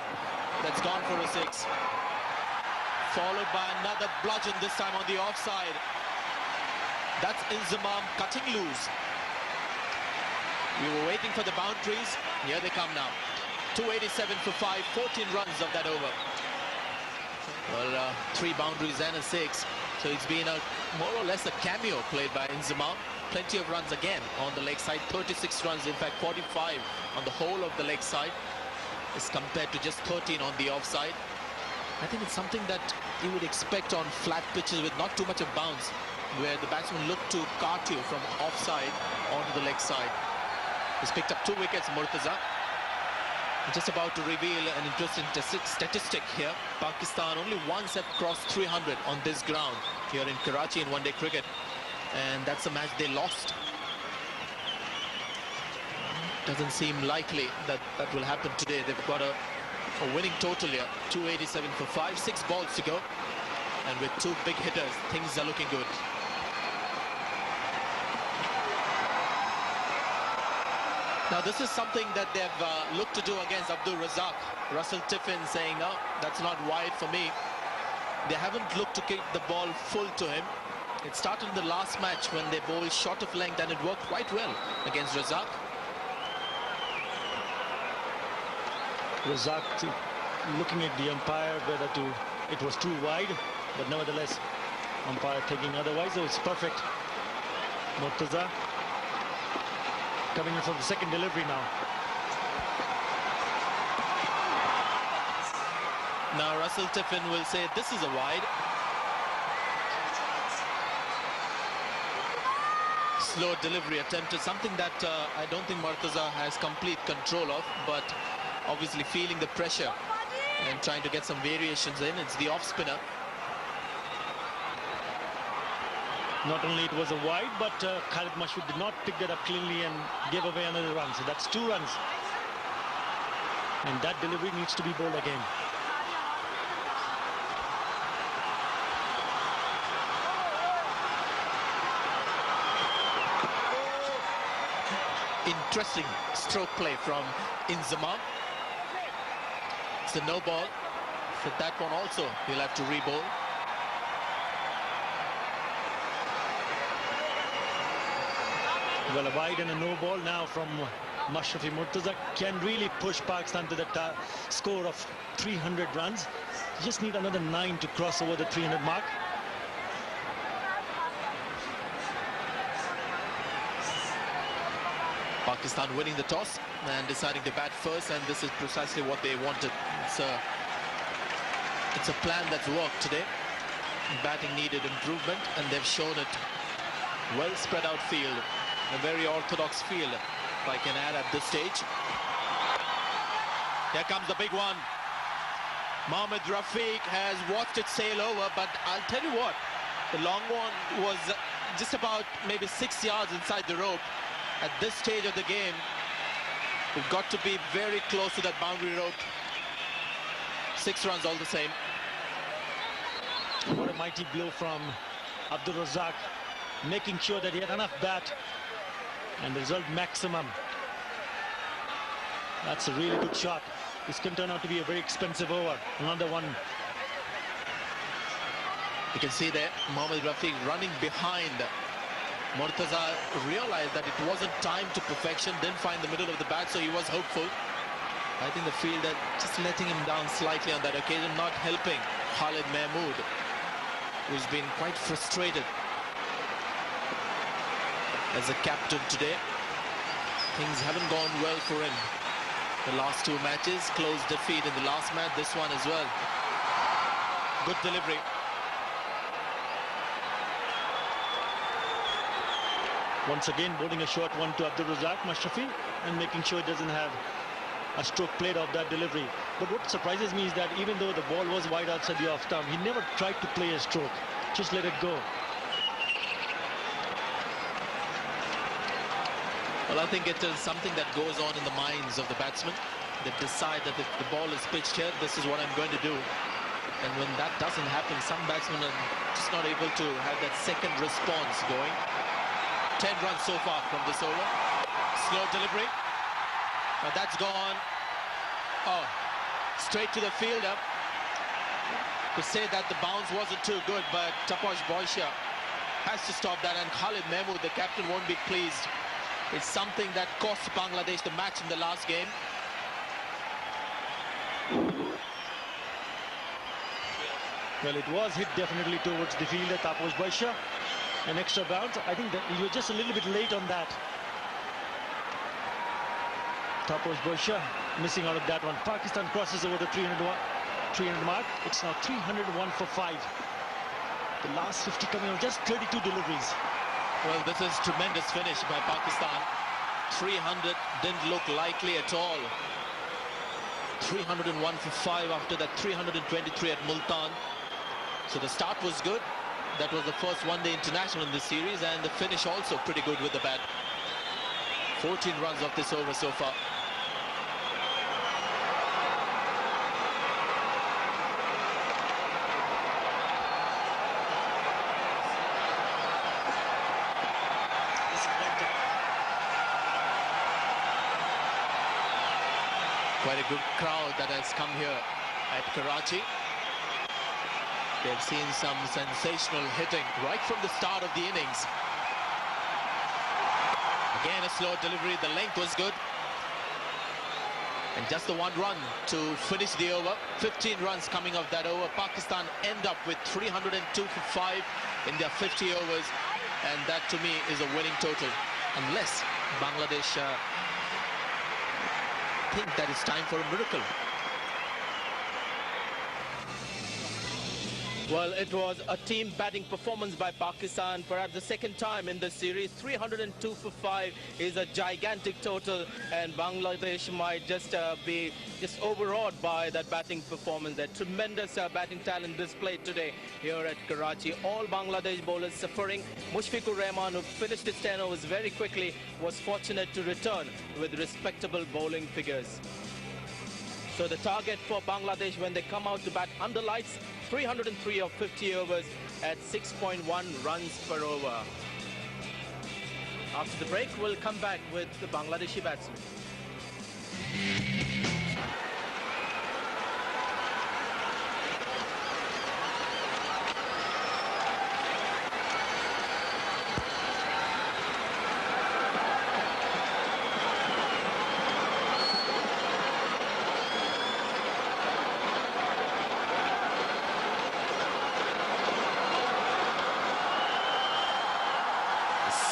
that's gone for a 6. Followed by another bludgeon, this time on the offside. That's Inzamam cutting loose. We were waiting for the boundaries. Here they come now. 287 for 5, 14 runs of that over. Well, 3 boundaries and a 6. So it's been a more or less a cameo played by Inzamam. Plenty of runs again on the leg side. 36 runs, in fact 45 on the whole of the leg side, as compared to just 13 on the offside. I think it's something that you would expect on flat pitches with not too much of bounce, where the batsman look to cart you from offside onto the leg side. He's picked up 2 wickets, Murtaza. Just about to reveal an interesting statistic here. Pakistan only once have crossed 300 on this ground here in Karachi in one-day cricket, and that's a match they lost. Doesn't seem likely that that will happen today. They've got a winning total here, 287 for 5, 6 balls to go, and with 2 big hitters, things are looking good. Now this is something that they've looked to do against Abdul Razak. Russell Tiffin saying, no, that's not wide for me. They haven't looked to kick the ball full to him. It started in the last match when they bowled short of length, and it worked quite well against Razak. Razak looking at the umpire whether it was too wide, but nevertheless umpire thinking otherwise, so it's perfect. Murtaza coming in for the 2nd delivery now. Now Russell Tiffin will say this is a wide. Slow delivery attempted, something that I don't think Murtaza has complete control of, but obviously feeling the pressure and trying to get some variations in. It's the off spinner. Not only it was a wide, but Khalid Mashud did not pick that up cleanly and gave away another run. So that's 2 runs. And that delivery needs to be bowled again. Interesting stroke play from Inzamam. It's a no ball. For that one also, he'll have to re-bowl. Well, a wide and a no ball now from Mashrafi Murtaza can really push Pakistan to the score of 300 runs. You just need another 9 to cross over the 300 mark. Pakistan winning the toss and deciding to bat first, and this is precisely what they wanted. It's a plan that's worked today. Batting needed improvement, and they've shown it. Well spread out field, a very orthodox field, if I can add at this stage. Here comes the big one. Mohammad Rafiq has watched it sail over, but I'll tell you what, the long one was just about maybe 6 yards inside the rope. At this stage of the game, we've got to be very close to that boundary rope. 6 runs all the same. What a mighty blow from Abdul Razak, making sure that he had enough bat and the result maximum. That's a really good shot. This can turn out to be a very expensive over. Another one. You can see there Mohammad Rafiq running behind. Murtaza realized that it wasn't timed to perfection, didn't find the middle of the bat, so he was hopeful. I think the fielder just letting him down slightly on that occasion, not helping Khalid Mahmood, who's been quite frustrated as a captain today. Things haven't gone well for him. The last 2 matches, close defeat in the last match, this one as well. Good delivery. Once again, bowling a short one to Abdul Razak Mashrafi and making sure it doesn't have a stroke played off that delivery. But what surprises me is that even though the ball was wide outside the off stump, he never tried to play a stroke. Just let it go. Well, I think it is something that goes on in the minds of the batsmen. They decide that if the ball is pitched here, this is what I'm going to do. And when that doesn't happen, some batsmen are just not able to have that second response going. 10 runs so far from this over. Slow delivery. Now that's gone. Oh, straight to the fielder. To say that the bounce wasn't too good, but Taposh Boysha has to stop that, and Khalid Mahmood, the captain, won't be pleased. It's something that cost Bangladesh the match in the last game. Well, it was hit definitely towards the fielder, Taposh Boysha. An extra bounce. I think that he was just a little bit late on that. Taposh Boysha missing out of that one. Pakistan crosses over the 300 mark. It's now 301 for 5. The last 50 coming on, just 32 deliveries. Well, this is tremendous finish by Pakistan. 300 didn't look likely at all. 301 for 5 after that 323 at Multan. So the start was good. That was the first one-day international in this series, and the finish also pretty good with the bat. 14 runs off this over so far. Quite a good crowd that has come here at Karachi. They've seen some sensational hitting right from the start of the innings. Again, a slow delivery. The length was good. And just the 1 run to finish the over. 15 runs coming off that over. Pakistan end up with 302 for 5 in their 50 overs. And that, to me, is a winning total. Unless Bangladesh think that it's time for a miracle. Well, it was a team batting performance by Pakistan, perhaps the second time in this series. 302 for 5 is a gigantic total, and Bangladesh might just be overawed by that batting performance. That tremendous batting talent displayed today here at Karachi. All Bangladesh bowlers suffering. Mushfiqur Rahman, who finished his 10 overs very quickly, was fortunate to return with respectable bowling figures. So the target for Bangladesh when they come out to bat under lights, 303 of 50 overs at 6.1 runs per over. After the break, we'll come back with the Bangladeshi batsmen.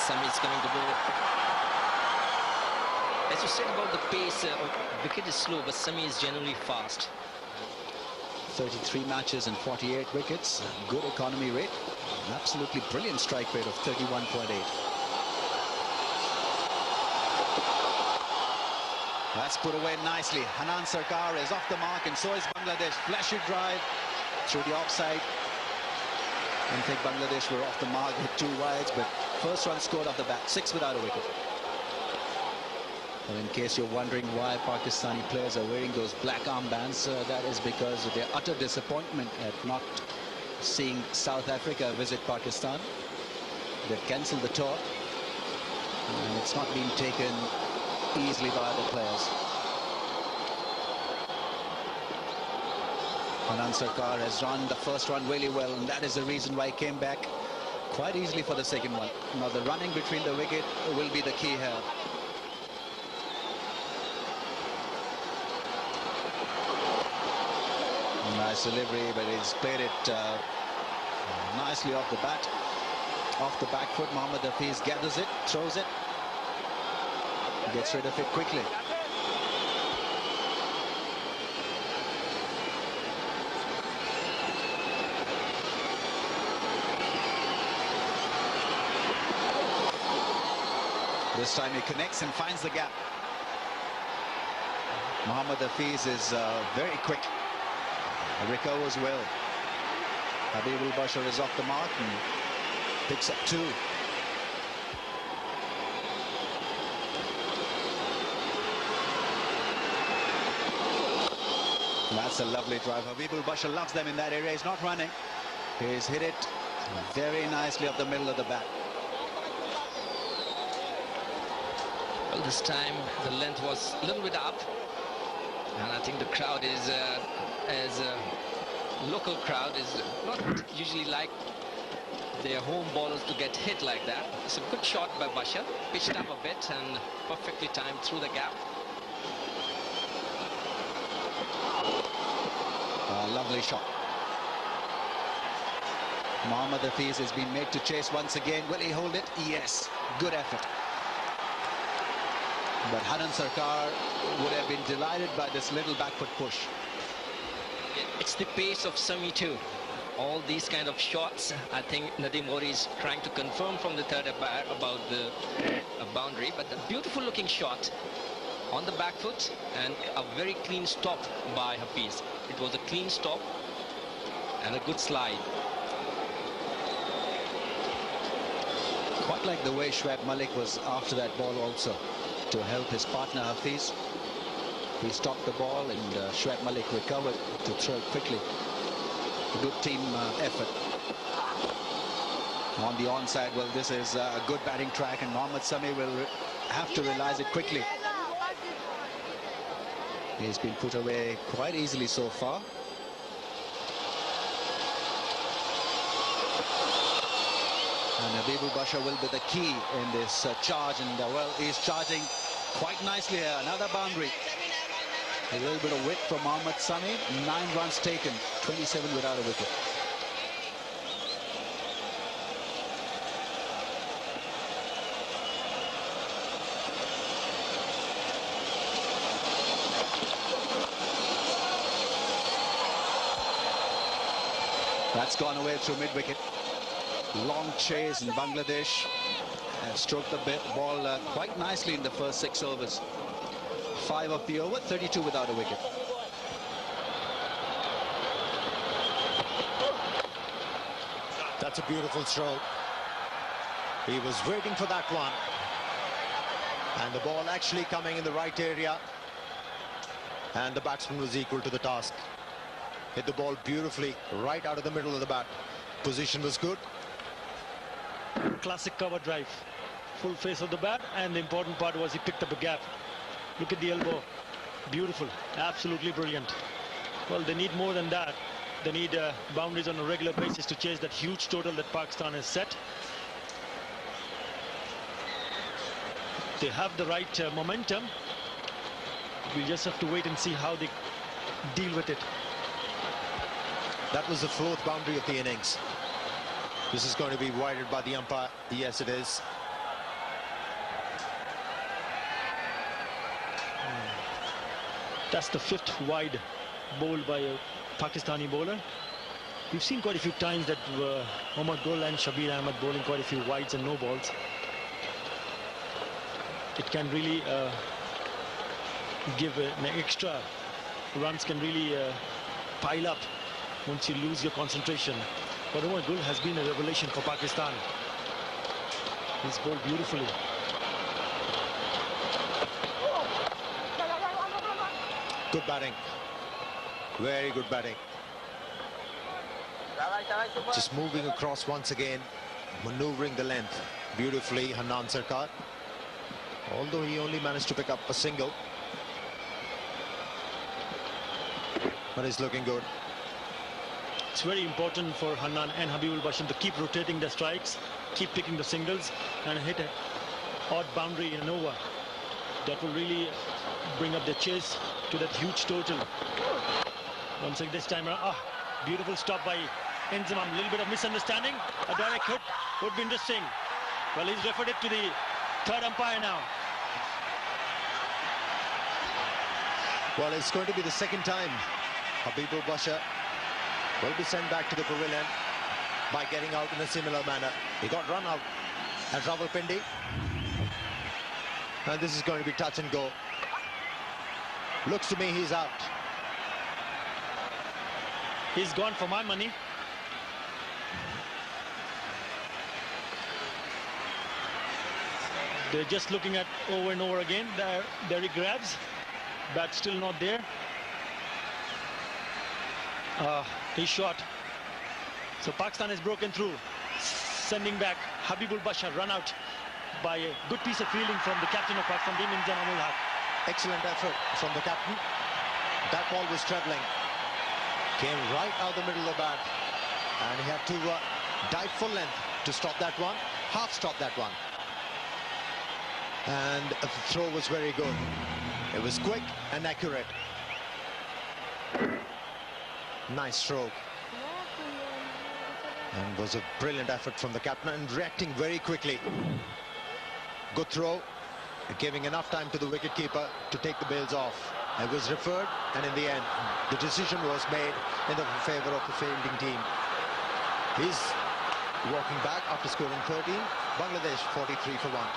Sami's coming to bowl. As you said about the pace, wicket is slow, but Sami is generally fast. 33 matches and 48 wickets. Good economy rate. Absolutely brilliant strike rate of 31.8. That's put away nicely. Hanan Sarkar is off the mark, and so is Bangladesh. Flashy drive through the offside. I think Bangladesh were off the mark with 2 wides, but first run scored off the bat, 6 without a wicket. And in case you're wondering why Pakistani players are wearing those black armbands, that is because of their utter disappointment at not seeing South Africa visit Pakistan. They've cancelled the tour, and it's not been taken easily by other players. Hanan Sarkar has run the first run really well, and that is the reason why he came back quite easily for the second one. Now the running between the wicket will be the key here. Nice delivery, but he's played it nicely off the bat. Off the back foot, Mohammad Hafiz gathers it, throws it, gets rid of it quickly. This time he connects and finds the gap. Mohammad Hafiz is very quick. Recovers well. Habibul Bashar is off the mark and picks up 2. That's a lovely drive. Habibul Bashar loves them in that area. He's not running. He's hit it very nicely up the middle of the bat. Well, this time the length was a little bit up, and I think the crowd is, as a local crowd, is not usually like their home bowlers to get hit like that. It's a good shot by Bashar, pitched up a bit and perfectly timed through the gap. Lovely shot. Mohammad Hafiz has been made to chase once again. Will he hold it? Yes. Good effort. But Hanan Sarkar would have been delighted by this little backward push. It's the pace of Sami too. All these kind of shots, I think Nadeem Ghauri is trying to confirm from the third umpire about the boundary. But a beautiful looking shot on the back foot and a very clean stop by Hafiz. It was a clean stop and a good slide. Quite like the way Shoaib Malik was after that ball also, to help his partner Hafiz. He stopped the ball and Shoaib Malik recovered to throw it quickly. A good team effort. On the onside, well, this is a good batting track, and Mohammad Sami will have to realize it quickly. He's been put away quite easily so far. And Habibul Bashar will be the key in this charge, and well, he's charging quite nicely here. Another boundary. A little bit of width from Mohammad Sami. 9 runs taken, 27 without a wicket. That's gone away through mid-wicket. Long chase, and Bangladesh stroked the ball quite nicely in the first 6 overs. 5 of the over, 32 without a wicket. That's a beautiful stroke. He was waiting for that one. And the ball actually coming in the right area. And the batsman was equal to the task. Hit the ball beautifully right out of the middle of the bat. Position was good. Classic cover drive. Full face of the bat, and the important part was he picked up a gap. Look at the elbow. Beautiful. Absolutely brilliant. Well, they need more than that. They need boundaries on a regular basis to chase that huge total that Pakistan has set. They have the right momentum. We'll just have to wait and see how they deal with it. That was the 4th boundary of the innings. This is going to be widened by the umpire. Yes, it is. That's the 5th wide bowl by a Pakistani bowler. We've seen quite a few times that Mohammad Gul and Shabir Ahmed bowling quite a few wides and no balls. It can really give an extra. Runs can really pile up once you lose your concentration. But Mohammad Gul has been a revelation for Pakistan. He's bowled beautifully. Good batting. Very good batting. Just moving across once again, maneuvering the length beautifully, Hanan Sarkar. Although he only managed to pick up a single. But he's looking good. It's very important for Hanan and Habibul Basham to keep rotating the strikes, keep picking the singles, and hit an odd boundary in an over. That will really bring up the chase to that huge total. Once again this time around, beautiful stop by Inzamam. A little bit of misunderstanding. A direct hit would be interesting. Well, he's referred it to the 3rd umpire now. Well, it's going to be the 2nd time Habibul Bashar will be sent back to the pavilion by getting out in a similar manner. He got run out at Rawalpindi. And this is going to be touch and go. Looks to me he's out. He's gone for my money. They're just looking at over and over again. There he grabs. Bat still not there. He shot. So Pakistan has broken through. Sending back Habibul Bashar, run out by a good piece of fielding from the captain of Pakistan, Inzamam ul-Haq. Excellent effort from the captain. That ball was travelling. Came right out the middle of the bat. And he had to dive full length to stop that one. Half stop that one. And the throw was very good. It was quick and accurate. Nice stroke. And was a brilliant effort from the captain and reacting very quickly. Good throw, giving enough time to the wicketkeeper to take the bails off. It was referred, and in the end, the decision was made in the favour of the fielding team. He's walking back after scoring 13. Bangladesh 43 for 1.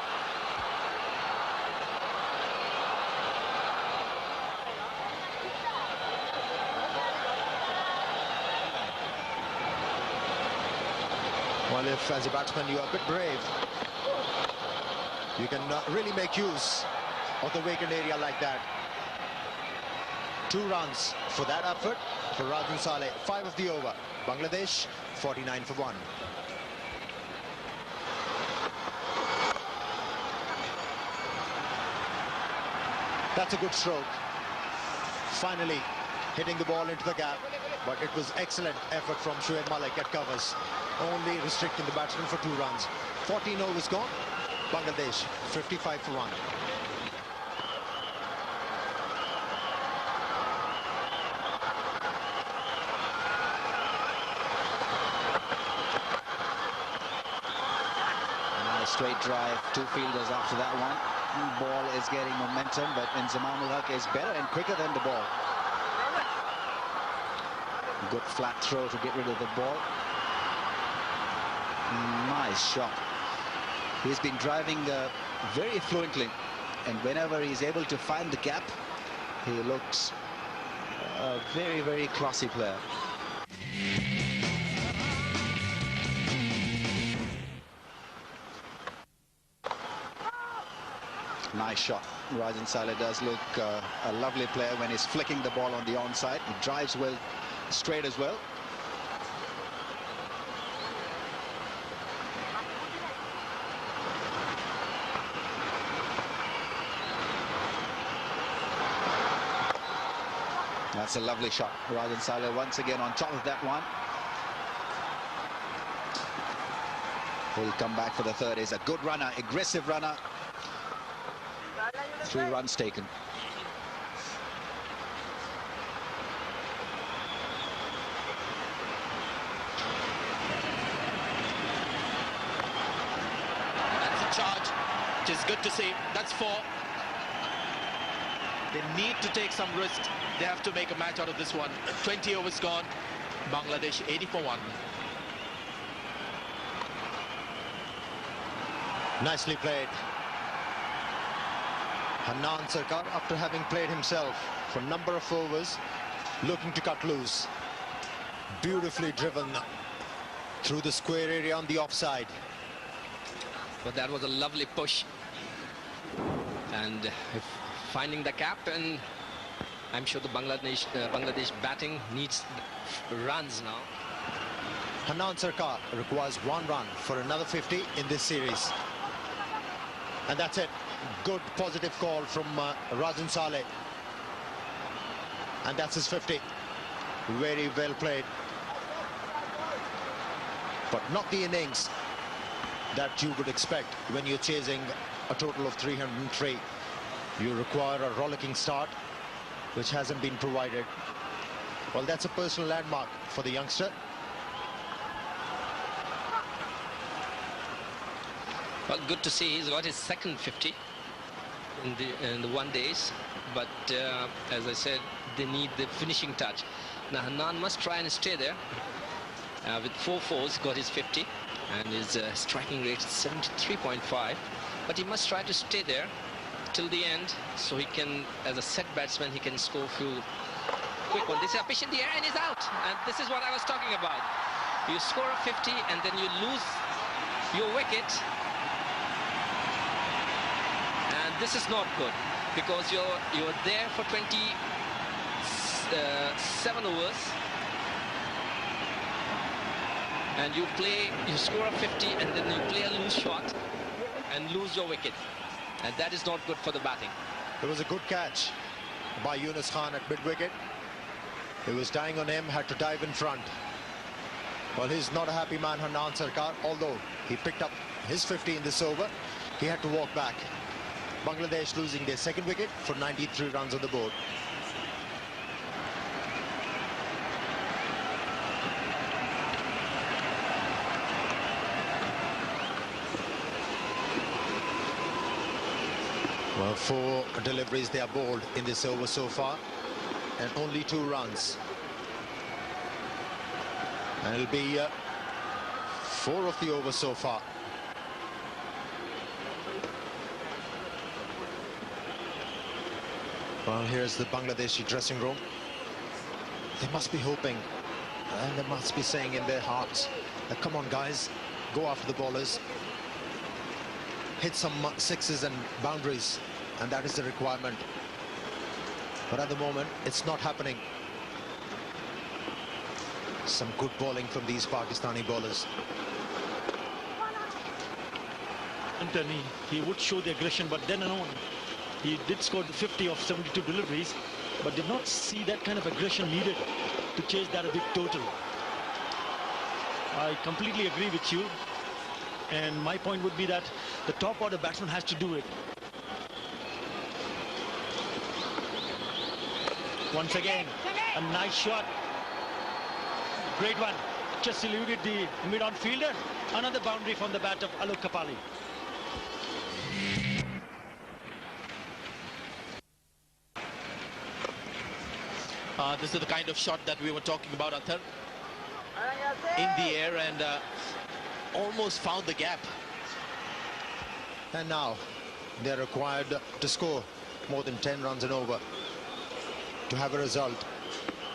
Well, if as a batsman you are a bit brave, you can really make use of the vacant area like that. 2 runs for that effort for Rajan Saleh. 5 of the over. Bangladesh 49 for 1. That's a good stroke. Finally hitting the ball into the gap, but it was excellent effort from Shoaib Malik at covers, only restricting the batsman for 2 runs. 14 overs gone. Bangladesh 55 for 1. Nice straight drive, 2 fielders after that one. Ball is getting momentum, but Inzamam ul-Haq is better and quicker than the ball. Good flat throw to get rid of the ball. Nice shot. He's been driving very fluently, and whenever he's able to find the gap, he looks a very, very classy player. Nice shot. Rajan Saleh does look a lovely player when he's flicking the ball on the onside. He drives well, straight as well. That's a lovely shot. Rajan Saleh once again on top of that one. He'll come back for the third. He's a good runner, aggressive runner. 3 runs taken. That's a charge, which is good to see. That's 4. They need to take some risk. They have to make a match out of this one. 20 overs gone. Bangladesh 80 for 1. Nicely played. Hanan Sarkar, after having played himself for a number of overs, looking to cut loose. Beautifully driven through the square area on the offside. But that was a lovely push. And finding the gap, and I'm sure the Bangladesh batting needs runs now. Hanan Sarkar requires 1 run for another 50 in this series. And that's it. Good positive call from Rajan Saleh. And that's his 50. Very well played. But not the innings that you would expect when you're chasing a total of 303. You require a rollicking start, which hasn't been provided. Well, that's a personal landmark for the youngster. Well, good to see he's got his second 50 in the 1 days, but as I said, they need the finishing touch. Now Hanan must try and stay there. With 4 fours, got his 50, and his striking rate is 73.5. But he must try to stay there till the end, so he can, as a set batsman, he can score a few quick ones. This is a pitch in the air, and he's out. And this is what I was talking about. You score a 50, and then you lose your wicket. And this is not good, because you're there for 27 overs, and you score a 50, and then you play a loose shot and lose your wicket, and that is not good for the batting. It was a good catch by Yunus Khan at mid-wicket. He was dying on him, had to dive in front. Well, he's not a happy man, Hanan Sarkar, although he picked up his 50 in this over. He had to walk back. Bangladesh losing their second wicket for 93 runs on the board. Well, 4 deliveries they are bowled in this over so far, and only 2 runs. And it'll be 4 of the overs so far. Well, here's the Bangladeshi dressing room. They must be hoping, and they must be saying in their hearts that, come on guys, go after the bowlers, hit some sixes and boundaries, and that is the requirement. But at the moment, it's not happening. Some good bowling from these Pakistani bowlers. And he would show the aggression, but then on, he did score the 50 of 72 deliveries, but did not see that kind of aggression needed to chase that a big total. I completely agree with you, and my point would be that the top order batsman has to do it. Once again, a nice shot. Great one. Just eluded the mid-on fielder. Another boundary from the bat of Alok Kapali. This is the kind of shot that we were talking about, Athar. In the air and almost found the gap. And now they're required to score more than 10 runs and over to have a result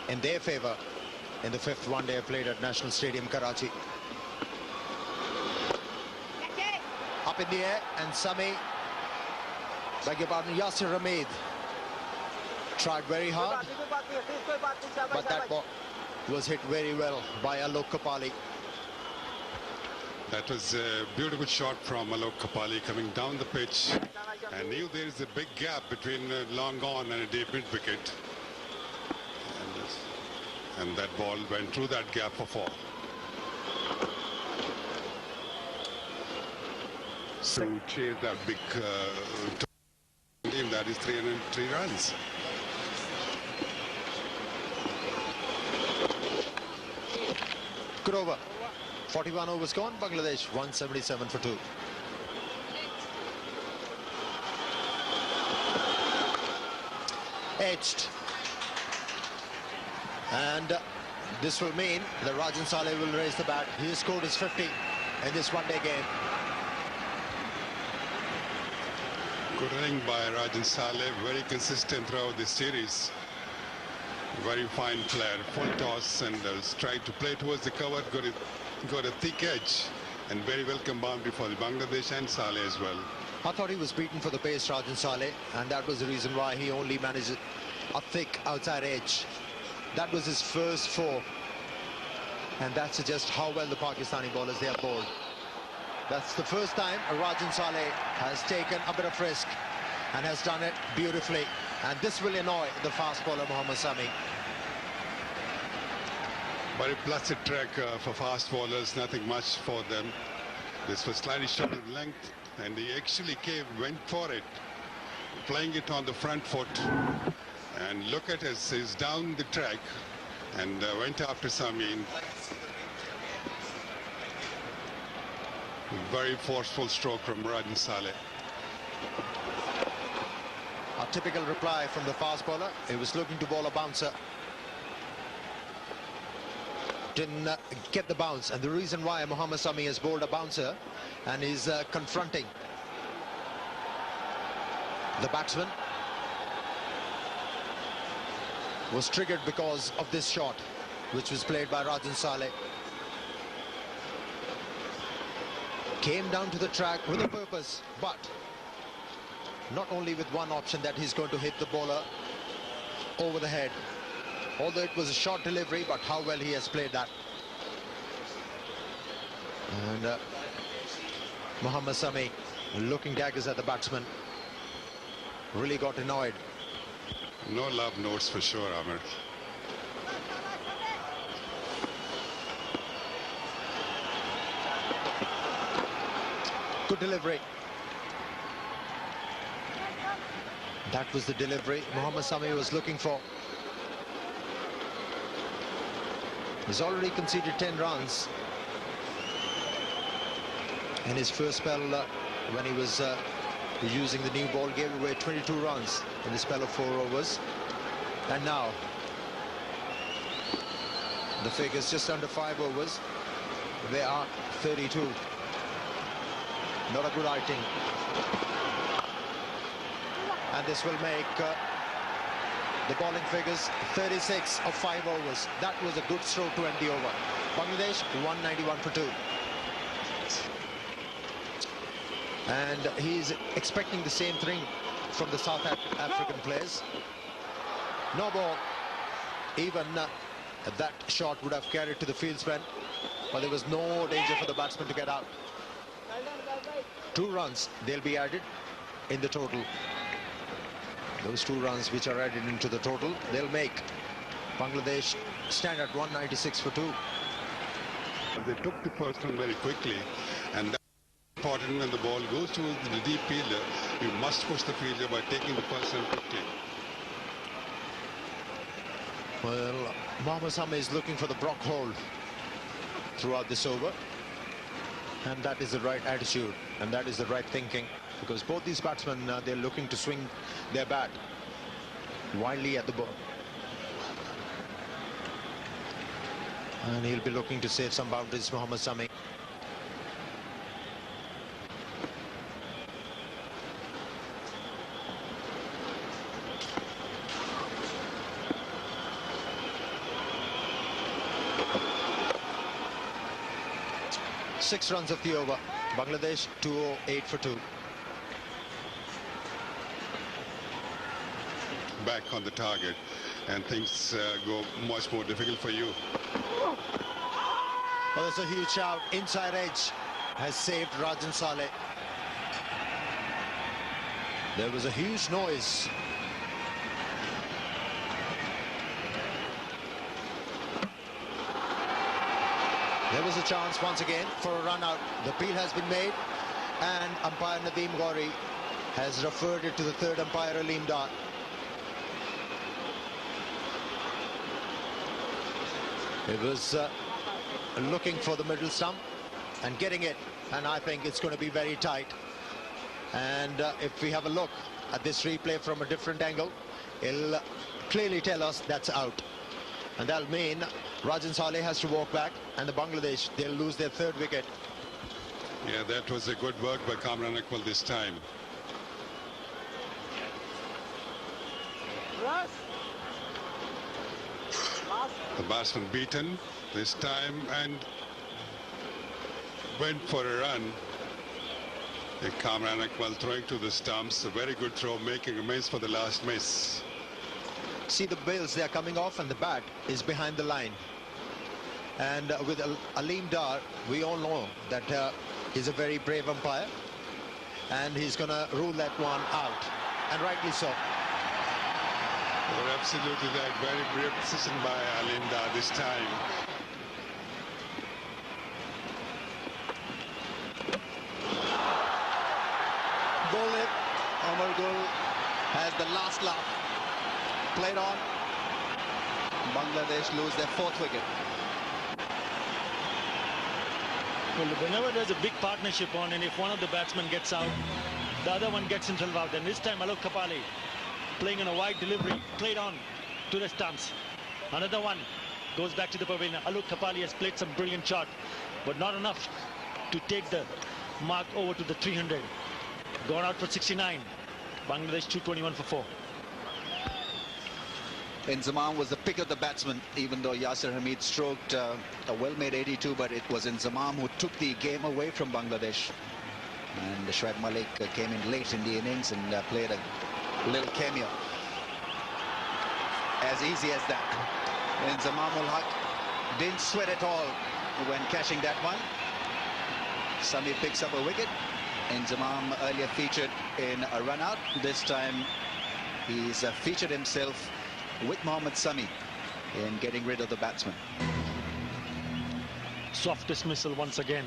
in their favor in the 5th one-day played at National Stadium, Karachi. Up in the air, and Sami, beg your pardon, Yasir Hamid tried very hard, but that ball was hit very well by Alok Kapali. That was a beautiful shot from Alok Kapali coming down the pitch, and knew there is a big gap between long on and a deep mid wicket, and that ball went through that gap for 4. So chase that big team, that is 303 runs. Good over. 41 overs gone. Bangladesh 177 for 2. Edged. And this will mean that Rajan Saleh will raise the bat. He has scored his 50 in this one-day game. Good inning by Rajan Saleh, very consistent throughout this series. Very fine player, full toss, and tried to play towards the cover, got a thick edge, and very welcome boundary for the Bangladesh and Saleh as well. I thought he was beaten for the pace, Rajan Saleh, and that was the reason why he only managed a thick outside edge. That was his first 4, and that suggests how well the Pakistani bowlers they have bowled. That's the first time Rajan Saleh has taken a bit of risk and has done it beautifully, and this will annoy the fast bowler Mohammad Sami. Very placid track for fast bowlers, nothing much for them. This was slightly short in length, and he actually went for it, playing it on the front foot. And look at us, he's down the track and went after Sami. Very forceful stroke from Rajan Saleh. A typical reply from the fast bowler. He was looking to bowl a bouncer. Didn't get the bounce, and the reason why Mohammad Sami has bowled a bouncer and is confronting the batsman was triggered because of this shot which was played by Rajan Saleh. Came down to the track with a purpose, but not only with one option, that he's going to hit the bowler over the head. Although it was a short delivery, but how well he has played that. And Mohammad Sami looking daggers at the batsman. Really got annoyed. No love notes for sure, Amir. Good delivery. That was the delivery Mohammad Sami was looking for. He's already conceded 10 runs in his first spell when he was using the new ball. Gave away 22 runs in the spell of 4 overs, and now the figures just under 5 overs. They are 32. Not a good outing, and this will make the bowling figures 36 of 5 overs. That was a good stroke to end the over. Bangladesh 191 for 2. And he's expecting the same thing from the South African players. No ball. Even that shot would have carried to the fieldsman, but there was no danger for the batsman to get out. 2 runs they'll be added in the total. Those 2 runs which are added into the total, they'll make Bangladesh stand at 196 for 2. They took the first one very quickly, and that's important. When the ball goes to the deep fielder, you must push the fielder by taking the first one quickly. Well, Mohammad Sami is looking for the Brock hold throughout this over, and that is the right attitude, and that is the right thinking, because both these batsmen, they're looking to swing their bat wildly at the ball. And he'll be looking to save some boundaries, Mohammad Sami. Six runs of the over. Bangladesh 208 for 2. Back on the target, and things go much more difficult for you. Oh, there's a huge shout. Inside edge has saved Rajan Saleh. There was a huge noise. There was a chance once again for a run out. The appeal has been made, and umpire Nadeem Ghauri has referred it to the third umpire, Aleem Dar. It was looking for the middle stump and getting it, and I think it's going to be very tight. And if we have a look at this replay from a different angle, it'll clearly tell us that's out. And that'll mean Rajan Saleh has to walk back, and the Bangladesh, they'll lose their third wicket. Yeah, that was a good work by Kamran Iqbal this time. The batsman beaten this time and went for a run. Kamran Iqbal throwing to the stumps, a very good throw, making amends for the last miss. See the bails, they're coming off, and the bat is behind the line. And with Aleem Dar, we all know that he's a very brave umpire, and he's going to rule that one out, and rightly so. You're absolutely right. Very brave decision by Aleem Dar this time. Gol, Omar Gul has the last laugh. Played on. Bangladesh lose their fourth wicket. Well, whenever there's a big partnership on, and if one of the batsmen gets out, the other one gets himself out. And this time Alok Kapali playing in a wide delivery, played on to the stumps. Another one goes back to the pavilion. Alok Kapali has played some brilliant shot, but not enough to take the mark over to the 300. Gone out for 69. Bangladesh 221 for 4. Inzamam was the pick of the batsman, even though Yasir Hamid stroked a well-made 82, but it was Inzamam who took the game away from Bangladesh. And Shoaib Malik came in late in the innings and played a little cameo. As easy as that. Inzamam ul Haq didn't sweat at all when catching that one. Sami picks up a wicket. Inzamam earlier featured in a run-out. This time he's featured himself with Mohammad Sami in getting rid of the batsman. Soft dismissal once again.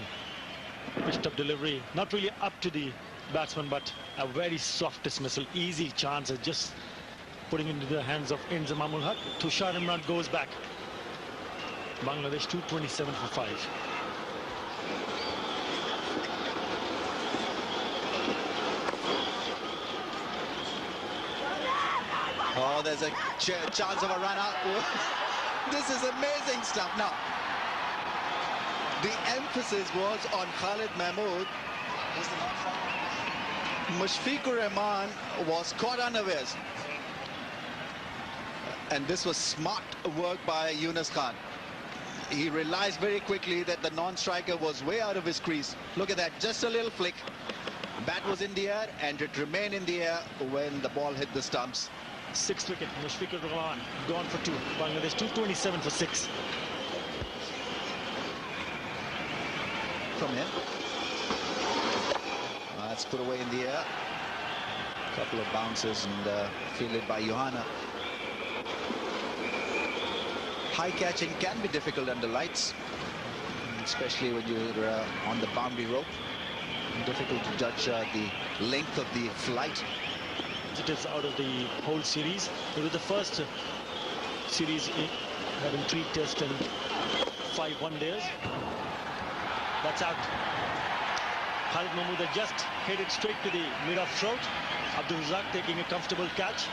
Pitched up delivery, not really up to the batsman, but a very soft dismissal. Easy chances, just putting into the hands of Inzamam ul Haq. Tushar Imran goes back. Bangladesh 227 for 5. Oh, there's a chance of a run out. This is amazing stuff. Now, the emphasis was on Khalid Mahmood. Mushfiqur Rahman was caught unawares. And this was smart work by Yunus Khan. He realized very quickly that the non-striker was way out of his crease. Look at that, just a little flick. Bat was in the air, and it remained in the air when the ball hit the stumps. 6th wicket, Mushfiqur Rahman gone for 2. Bangladesh 227 for 6. From him. That's put away in the air. A couple of bounces and fielded by Johanna. High catching can be difficult under lights, especially when you're on the boundary rope. Difficult to judge the length of the flight. It is out of the whole series. It was the first series having 3 tests and 5 one-days. That's out. Khalid Mahmood had just hit it straight to the mid-off throat. Abdul Razak taking a comfortable catch.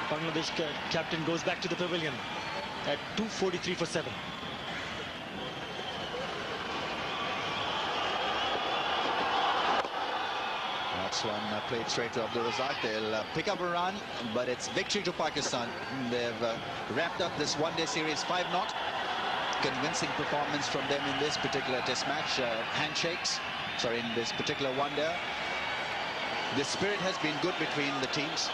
Bangladesh captain goes back to the pavilion. at 2:43 for 7. That's one played straight to Abdul Razak. They'll pick up a run, but it's victory to Pakistan. They've wrapped up this one-day series 5-0. Convincing performance from them in this particular test match. Handshakes, sorry, in this particular one-day. The spirit has been good between the teams.